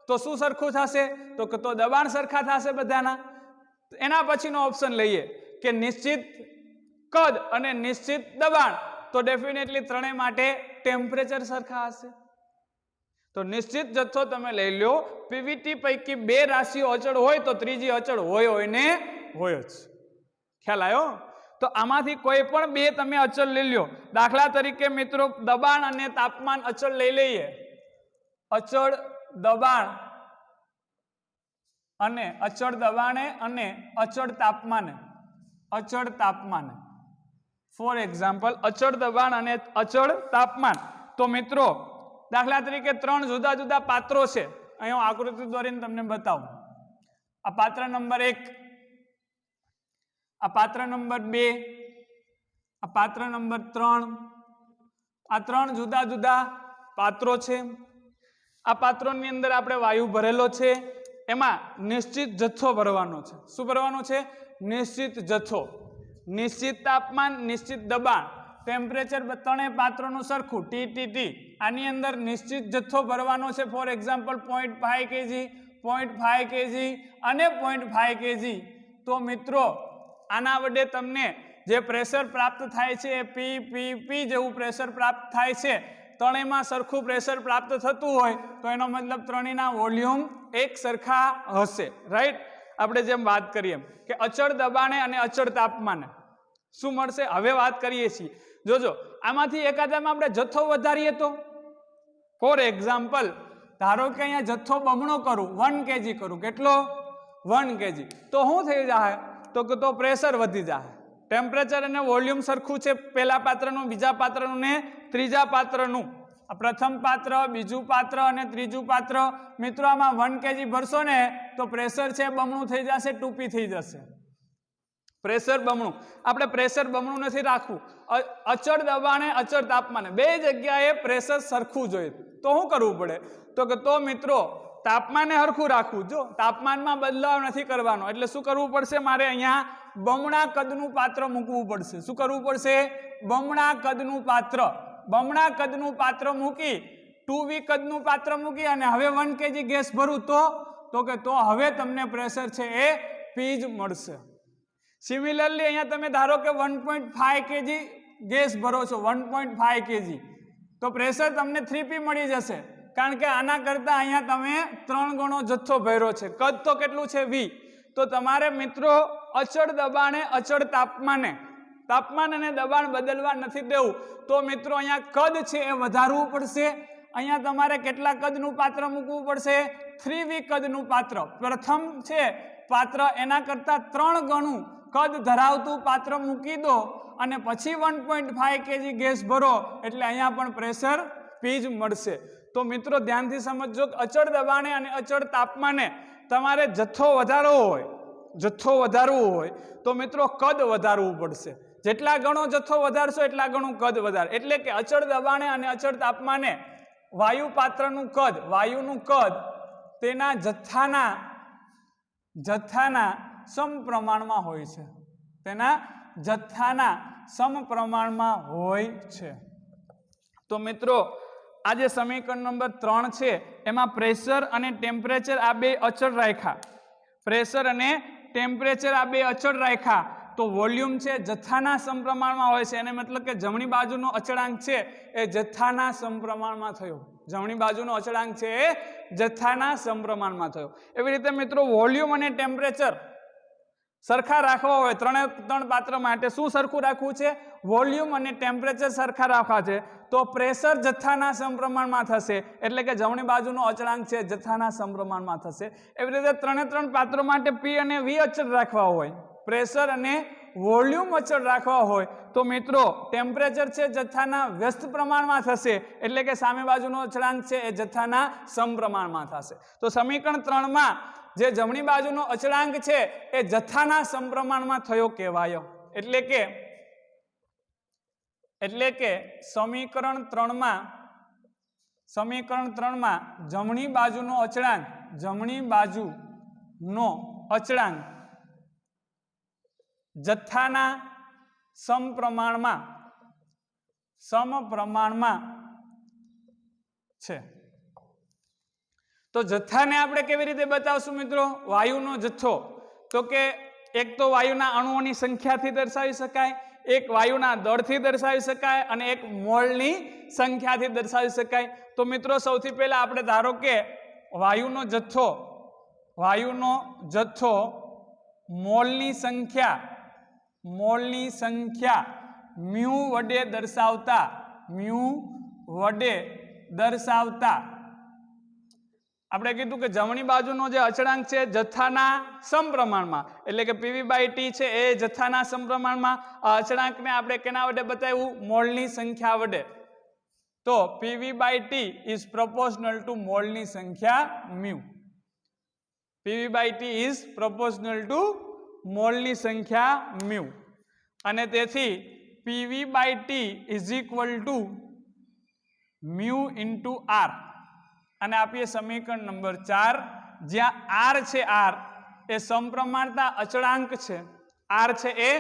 તો શું સરખું થશે? તો દબાણ સરખા થશે બધાના. એના પછીનો ઓપ્શન લઈએ કે નિશ્ચિત કદ અને નિશ્ચિત દબાણ. તો ડેફિનેટલી ત્રણેય માટે ટેમ્પરેચર સરખા હશે. તો નિશ્ચિત જથ્થો તમે લઈ લો. પીવીટી પૈકી 2 રાશિઓ અચળ હોય તો ત્રીજી અચળ હોય ને હોય જ. ખ્યાલ આવ્યો? તો આમાંથી કોઈ પણ 2 તમે અચળ લઈ લો. દાખલા તરીકે મિત્રો દબાણ અને તાપમાન અચળ લઈ લઈએ. અચળ દબાણ અને અચળ દબાણે અને અચળ તાપમાને. અચળ તાપમાને ફોર એક્ઝામ્પલ અચળ દબાણ અને અચળ તાપમાન. તો મિત્રો દાખલા તરીકે 3 જુદા જુદા પાત્રો છે. અહીં હું આકૃતિ દોરીને તમને બતાવું. આ પાત્ર નંબર 1, આ પાત્ર નંબર 2, આ પાત્ર નંબર 3. આ 3 જુદા જુદા પાત્રો છે. આ પાત્રોની અંદર આપણે વાયુ ભરેલો છે. એમાં નિશ્ચિત જથ્થો ભરવાનો છે. શું ભરવાનો છે? નિશ્ચિત જથ્થો. નિશ્ચિત તાપમાન, નિશ્ચિત દબાણ, ટેમ્પરેચર ત્રણેય પાત્રોનું સરખું ટી. આની અંદર નિશ્ચિત જથ્થો ભરવાનો છે. ફોર એક્ઝામ્પલ 0.5 kg, 0.5 kg અને 0.5 kg. તો મિત્રો આના વડે તમને જે પ્રેશર પ્રાપ્ત થાય છે એ પી જેવું પ્રેશર પ્રાપ્ત થાય છે. ત્રણેયમાં સરખું પ્રેશર પ્રાપ્ત થતું હોય તો એનો મતલબ ત્રણેયના વોલ્યુમ એક સરખા હશે. રાઈટ? આપણે જેમ વાત કરીએ કે અચળ દબાણે અને અચળ તાપમાને શું મળશે? હવે વાત કરીએ છીએ. જોજો આમાંથી એકાદામાં આપણે જથ્થો વધારીએ તો, ફોર એક્ઝામ્પલ ધારો કે અહીંયા જથ્થો બમણો કરું, 1 kg કરું. કેટલો? 1 kg. તો શું થઈ જાય? તો પ્રેશર વધી જાય. ટેમ્પરેચર અને વોલ્યુમ સરખું છે પહેલા પાત્રનું, બીજા પાત્રનું ને ત્રીજા પાત્રનું. પ્રથમ પાત્ર, બીજું પાત્ર અને ત્રીજું પાત્ર. મિત્રો આમાં 1 kg ભરશો ને તો પ્રેશર છે બમણું થઈ જશે, 2p થઈ જશે. પ્રેશર બમણું. આપણે પ્રેશર બમણું નથી રાખવું. અચળ દબાણે અચળ તાપમાને 2 જગ્યાએ પ્રેશર સરખું જોઈએ. તો શું કરવું પડે? તો મિત્રો તાપમાને સરખું રાખવું. જો તાપમાનમાં બદલાવ નથી કરવાનો, એટલે શું કરવું પડશે? મારે અહીંયા બમણા કદનું પાત્ર મૂકવું પડશે. શું કરવું પડશે? બમણા કદનું પાત્ર. બમણા કદનું પાત્ર મૂકી 2v કદનું પાત્ર મૂકી અને હવે 1 kg ગેસ ભરું તો હવે તમને પ્રેશર છે એ પી જ મળશે. સિમિલરલી અહીંયા તમે ધારો કે 1.5 kg ગેસ ભરો છો, 1.5 kg, તો પ્રેશર તમને 3p મળી જશે. કારણ કે આના કરતા અહીંયા તમે 3 ગણો જથ્થો ભર્યો છે. કદ તો કેટલું છે? v. તો તમારે મિત્રો અચળ દબાણે અચળ તાપમાને તાપમાન અને દબાણ બદલવા નથી દેવું. તો મિત્રો અહીંયા કદ છે એ વધારવું પડશે. અહીંયા તમારે કેટલા કદનું પાત્ર મૂકવું પડશે? 3v કદનું પાત્ર. પ્રથમ છે પાત્ર એના કરતા 3 ગણું કદ ધરાવતું પાત્ર મૂકી દો અને પછી 1.5 kg ગેસ ભરો એટલે અહીંયા પણ પ્રેશર પી જ મળશે. તો મિત્રો ધ્યાનથી સમજો કે અચળ દબાણે અને અચળ તાપમાને તમારે જથ્થો વધારવો હોય તો મિત્રો કદ વધારવું પડશે. જેટલા ગણો જથ્થો વધારશો એટલા ગણું કદ વધારે. એટલે કે અચળ દબાણે અને અચળ તાપમાને વાયુ પાત્રનું કદ, વાયુનું કદ તેના જથ્થાના સમપ્રમાણમાં હોય છે. તેના જથ્થાના સમપ્રમાણમાં હોય છે. તો મિત્રો આ જે સમીકરણ નંબર 3 છે એમાં પ્રેશર અને ટેમ્પરેચર આ 2 અચળ રાખ્યા. પ્રેશર અને ટેમ્પરેચર આ 2 અચળ રાખ્યા તો વોલ્યુમ છે જથ્થાના સમપ્રમાણમાં હોય છે. એને મતલબ કે જમણી બાજુનો અચળાંક છે એ જથ્થાના સમપ્રમાણમાં થયો. જમણી બાજુનો અચળાંક છે એ જથ્થાના સમપ્રમાણમાં થયો. એવી રીતે મિત્રો વોલ્યુમ અને ટેમ્પરેચર સરખા રાખવા હોય ત્રણે ત્રણ પાત્ર માટે શું સરખું રાખવું છે? વોલ્યુમ અને ટેમ્પરેચર સરખા રાખવા છે તો પ્રેશર જથ્થાના સમપ્રમાણમાં થશે, એટલે કે જમણી બાજુનો અચળાંક છે જથ્થાના સમપ્રમાણમાં થશે. એવી રીતે ત્રણે ત્રણ પાત્રો માટે P અને V અચળ રાખવા હોય, પ્રેશર અને વોલ્યુમ અચળ રાખવા હોય તો મિત્રો ટેમ્પરેચર છે જથ્થાના વ્યસ્ત પ્રમાણમાં થશે, એટલે કે સામે બાજુનો અચળાંક છે એ જથ્થાના સમપ્રમાણમાં થશે. તો સમીકરણ 3 માં જે જમણી બાજુનો અચળાંક છે એ જથ્થાના સમપ્રમાણમાં થયો કહેવાય. એટલે કે સમીકરણ 3 માં જમણી બાજુનો અચળાંક જથ્થાના સમપ્રમાણમાં છે. તો જથ્થાને આપણે કેવી રીતે બતાવશું મિત્રો? વાયુનો જથ્થો તો કે એક તો વાયુના અણુઓની સંખ્યાથી દર્શાવી શકાય, એક વાયુના દળથી દર્શાવી શકાય અને એક મોલની સંખ્યાથી દર્શાવી શકાય. તો મિત્રો સૌથી પહેલા આપણે ધારો કે વાયુનો જથ્થો મોલની સંખ્યા મ્યુ વડે દર્શાવતા આપણે કીધું કે જમણી બાજુનો જે અચળાંક છે જથ્થાના સમપ્રમાણમાં, એટલે કે PV/T છે એ જથ્થાના સમપ્રમાણમાં. આ અચળાંકને આપણે કેના વડે બતાવ્યું? મોલની સંખ્યા વડે. તો PV/T ઇઝ પ્રોપોર્શનલ ટુ મોલની સંખ્યા mu. PV/T is proportional to મોલની સંખ્યા મ્યુ, અને તેથી PV/T is equal to mu into R. અને આપીએ સમીકરણ નંબર 4, જ્યાં R છે એ સમપ્રમાણતા અચળાંક છે. R છે એ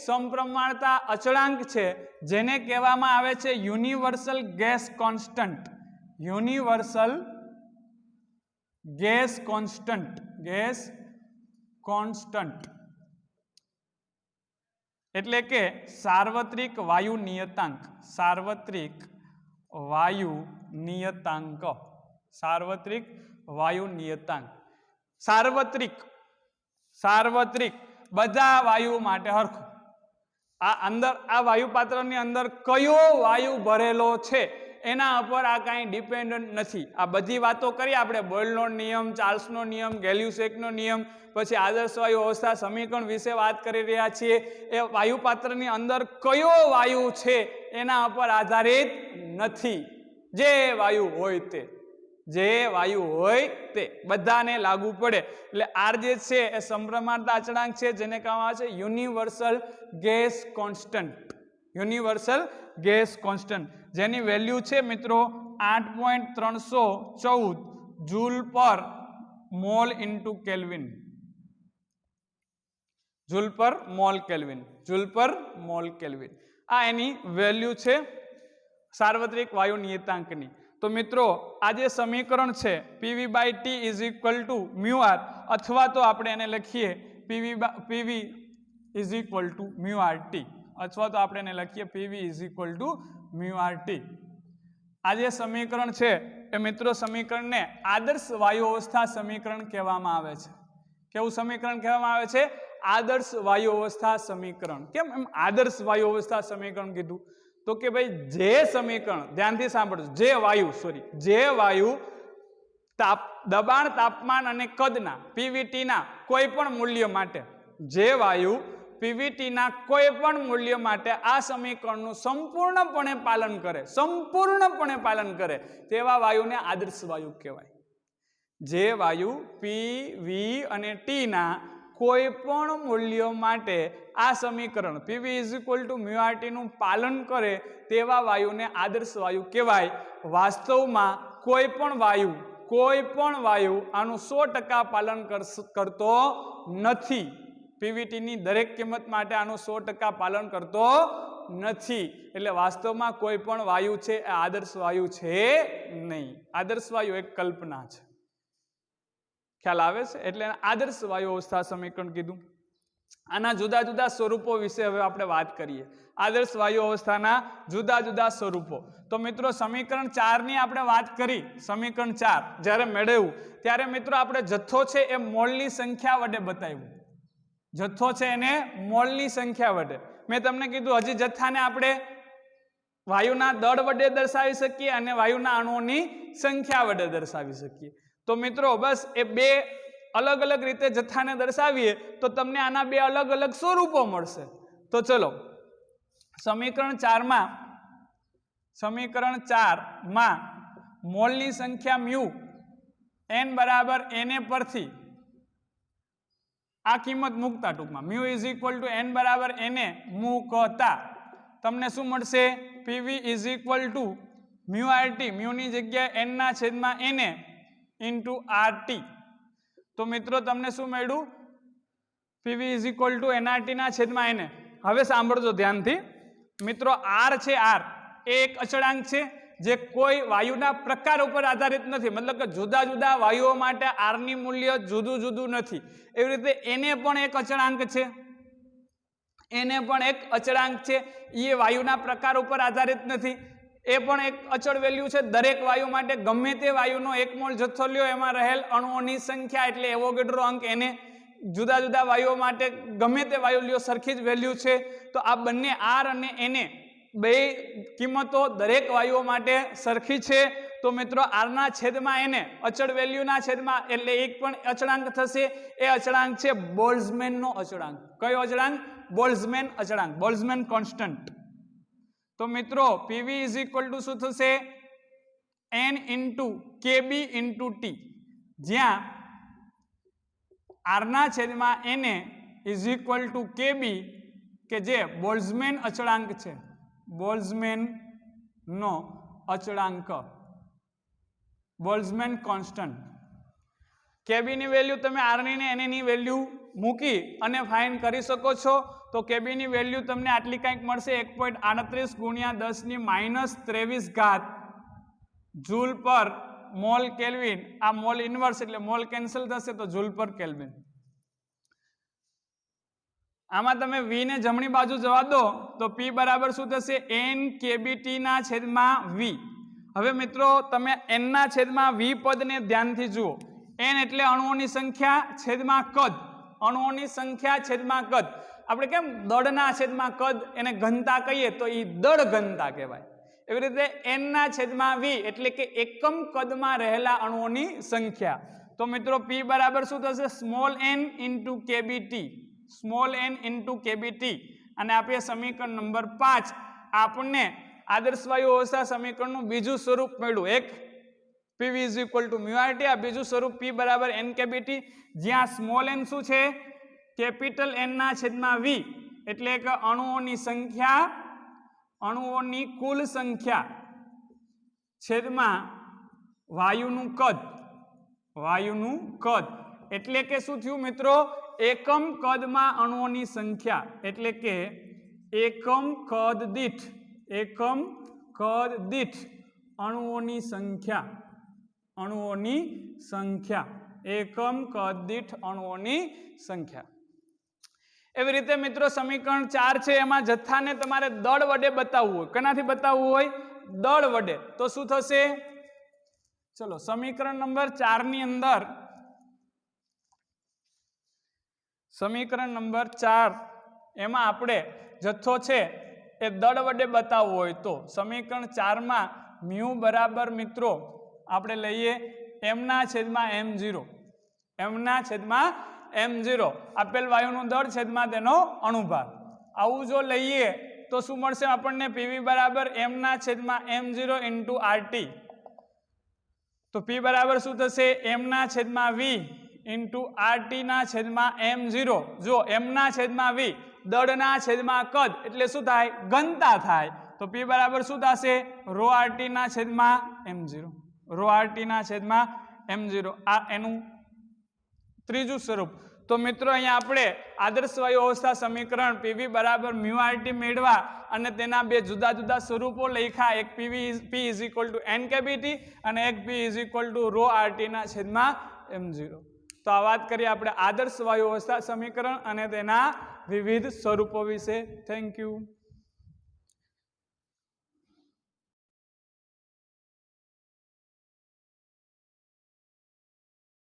સમપ્રમાણતા અચળાંક છે, જેને કહેવામાં આવે છે યુનિવર્સલ ગેસ કોન્સ્ટન્ટ. એટલે કે સાર્વત્રિક વાયુ નિયતાંક. સાર્વત્રિક બધા વાયુ માટે હરખું. આ વાયુ પાત્રની અંદર કયો વાયુ ભરેલો છે એના ઉપર આ કાંઈ ડિપેન્ડન્ટ નથી. આ બધી વાતો કરી આપણે, બોયલનો નિયમ, ચાર્લ્સનો નિયમ, ગેલ્યુસેકનો નિયમ, પછી આદર્શ વાયુ અવસ્થા સમીકરણ વિશે વાત કરી રહ્યા છીએ. એ વાયુ પાત્રની અંદર કયો વાયુ છે એના ઉપર આધારિત નથી. જે વાયુ હોય તે બધાને લાગુ પડે. એટલે R જે છે એ સમપ્રમાણતા અચળાંક છે, જેને કહેવામાં આવે છે યુનિવર્સલ ગેસ કોન્સ્ટન્ટ, જેની વેલ્યુ છે મિત્રો 8.314 જૂલ પર મોલ કેલ્વિન. આ એની વેલ્યુ છે સાર્વત્રિક વાયુ નિયતાંકની. તો મિત્રો આ જે સમીકરણ છે PV/T is equal to mu R, અથવા તો આપણે એને લખીએ PV is equal to mu RT, અથવા તો આપણે એને લખીએ PV is equal to mu RT. આ જે સમીકરણ છે એ મિત્રો સમીકરણને આદર્શ વાયુ અવસ્થા સમીકરણ કહેવામાં આવે છે. કેવું સમીકરણ કહેવામાં આવે છે? આદર્શ વાયુ અવસ્થા સમીકરણ. કેમ એમ આદર્શ વાયુ અવસ્થા સમીકરણ કીધું? તો કે ભાઈ જે સમીકરણ, ધ્યાનથી સાંભળજો, જે વાયુ દબાણ, તાપમાન અને કદના PVT ના કોઈ પણ મૂલ્ય માટે આ સમીકરણનું સંપૂર્ણપણે પાલન કરે તેવા વાયુને આદર્શ વાયુ કહેવાય. જે વાયુ P, V અને T ના કોઈ પણ મૂલ્ય માટે આ સમીકરણ PV = μRT નું પાલન કરે તેવા વાયુને આદર્શ વાયુ કહેવાય. વાસ્તવમાં કોઈ પણ વાયુ આનું 100% પાલન કરતો નથી. PVT ની દરેક કિંમત માટે આનું 100% પાલન કરતો નથી. એટલે વાસ્તવમાં કોઈ પણ વાયુ છે એ આદર્શ વાયુ છે નહીં. આદર્શ વાયુ એક કલ્પના છે. ખ્યાલ આવે છે? એટલે આદર્શ વાયુ અવસ્થા સમીકરણ કીધું. આના જુદા જુદા સ્વરૂપો વિશે હવે આપણે વાત કરીએ. આદર્શ વાયુ અવસ્થાના જુદા જુદા સ્વરૂપો. તો મિત્રો સમીકરણ 4 ની આપણે વાત કરી. સમીકરણ 4 જ્યારે મેળવ્યું ત્યારે મિત્રો આપણે જથ્થો છે એ મોલની સંખ્યા વડે બતાવ્યું. જથ્થો છે એને મોલની સંખ્યા વડે. મેં તમને કીધું હજી જથ્થાને આપણે વાયુના દળ વડે દર્શાવી શકીએ અને વાયુના અણુઓની સંખ્યા વડે દર્શાવી શકીએ. તો મિત્રો બસ એ બે અલગ અલગ રીતે જથ્થાને દર્શાવીએ તો તમને આના બે અલગ અલગ સ્વરૂપો મળશે. તો ચલો સમીકરણ 4 માં મોલની સંખ્યા મ્યુ n બરાબર na પરથી આ કિંમત મૂકતા ટૂંકમાં mu is equal to n બરાબર na મૂકતા તમને શું મળશે? PV is equal to mu RT, મ્યુની જગ્યાએ n ના છેદમાં na ઇન્ટુ RT. તો મિત્રો તમને શું મળ્યું? PV is equal two nRT ના છેદમાં na. હવે સાંભળજો ધ્યાનથી મિત્રો, R છે R એ એક અચળાંક છે જે કોઈ વાયુના પ્રકાર ઉપર આધારિત નથી. મતલબ કે જુદા જુદા વાયુઓ માટે R ની મૂલ્ય જુદું જુદું નથી. એવી રીતે એને પણ એક અચળાંક છે, એને પણ એક અચળાંક છે. એ વાયુના પ્રકાર ઉપર આધારિત નથી, એ પણ એક અચળ વેલ્યુ છે. દરેક વાયુ માટે ગમે તે વાયુનો 1 મોલ જથ્થો લ્યો એમાં રહેલ અણુઓની સંખ્યા એટલે એવોગેડ્રો અંક એને જુદા જુદા વાયુઓ માટે ગમે તે વાયુ લ્યો સરખી જ વેલ્યુ છે. તો આ બંને R અને Na બે કિંમતો દરેક વાયુઓ માટે સરખી છે. તો મિત્રો R ના છેદમાં Na અચળ વેલ્યુના છેદમાં એટલે એક પણ અચળાંક થશે. એ અચળાંક છે બોલ્ટ્ઝમેનનો અચળાંક. કયો અચળાંક? બોલ્ટ્ઝમેન અચળાંક, બોલ્ટ્ઝમેન કોન્સ્ટન્ટ. તો મિત્રો PV ઇઝ ઇક્વલ ટુ શું થશે? n into KB into T, જ્યાં R ના છેદમાં Na is equal two KB કે જે બોલ્ટ્ઝમેન અચળાંક છે, બોલ્ટ્ઝમેન નો અચળાંક, બોલ્ટ્ઝમેન કોન્સ્ટન્ટ. KB ની વેલ્યુ તમે R ની ને Na ની વેલ્યુ મૂકી અને ફાઇન્ડ કરી શકો છો. તો KB ની વેલ્યુ તમને આટલી કંઈક મળશે 1.38 ગુણ્યા 10⁻³ જૂલ પર મોલ કેલ્વિન. આ મોલ ઇન્વર્સ એટલે મોલ કેન્સલ થશે તો જૂલ પર કેલ્વિન. આમાં તમે V ને જમણી બાજુ જવા દો તો P બરાબર શું થશે? n kBT ના છેદમાં V. હવે મિત્રો તમે n ના છેદમાં V પદને ધ્યાનથી જુઓ. n એટલે અણુઓની સંખ્યા છેદમાં કદ, અણુઓની સંખ્યા છેદમાં કદ. આપણે કેમ દળના છેદમાં કદ એને ઘનતા કહીએ તો એ દળ ઘનતા કહેવાય. એવી રીતે n ના છેદમાં V એટલે કે એકમ કદમાં રહેલા અણુઓની સંખ્યા. તો મિત્રો P બરાબર શું થશે? Small n into kBT, small n into kBT. અને આપણે સમીકરણ નંબર 5 આપણને આદર્શ વાયુ અવસ્થા સમીકરણનું બીજું સ્વરૂપ મળ્યું. એક PV is equal to mu RT, આ બીજું સ્વરૂપ P બરાબર n kBT, જ્યાં સ્મોલ n શું છે? કેપિટલ n ના છેદમાં V એટલે કે અણુઓની સંખ્યા, અણુઓની કુલ સંખ્યા છેદમાં વાયુનું કદ, વાયુનું કદ. એટલે કે શું થયું મિત્રો? એકમ કદમાં અણુઓની સંખ્યા એટલે કે એકમ કદ દીઠ, એકમ કદ દીઠ અણુઓની સંખ્યા, અણુઓની સંખ્યા, એકમ કદ દીઠ અણુઓની સંખ્યા. એવી રીતે મિત્રો સમીકરણ 4 છે એમાં જથ્થાને તમારે દળ વડે બતાવવું હોય. કેનાથી બતાવવું હોય? દળ વડે. તો શું થશે? ચલો સમીકરણ નંબર 4 ની અંદર, સમીકરણ નંબર 4 એમાં આપણે જથ્થો છે એ દળ વડે બતાવવો હોય તો સમીકરણ 4 માં મ્યુ બરાબર મિત્રો આપણે લઈએ m ના છેદમાં m0, m ના છેદમાં m0 આપેલ વાયુનું દળ છેદમાં તેનો અણુભાર. આવું જો લઈએ તો શું મળશે આપણને? PV બરાબર m ના છેદમાં m0 ઇન્ટુ RT. તો P બરાબર શું થશે? m ના છેદમાં V ઇન્ટુ RT ના છેદમાં m0. જો m ના છેદમાં V દળના છેદમાં કદ એટલે શું થાય? ઘનતા થાય. તો P બરાબર શું થશે? રો RT ના છેદમાં m0, રો RT ના છેદમાં m0. આ એનું ત્રીજું સ્વરૂપ. તો મિત્રો અહીંયા આપણે આદર્શ વાયુ અવસ્થા સમીકરણ PV બરાબર મ્યુ RT મેળવા અને તેના બે જુદા જુદા સ્વરૂપો લખ્યા. એક P is equal to n kBT અને એક P is equal to rho RT ના છેદમાં m0. તો આ વાત કરીએ આપણે આદર્શ વાયુ અવસ્થા સમીકરણ અને તેના વિવિધ સ્વરૂપો વિશે. Thank you.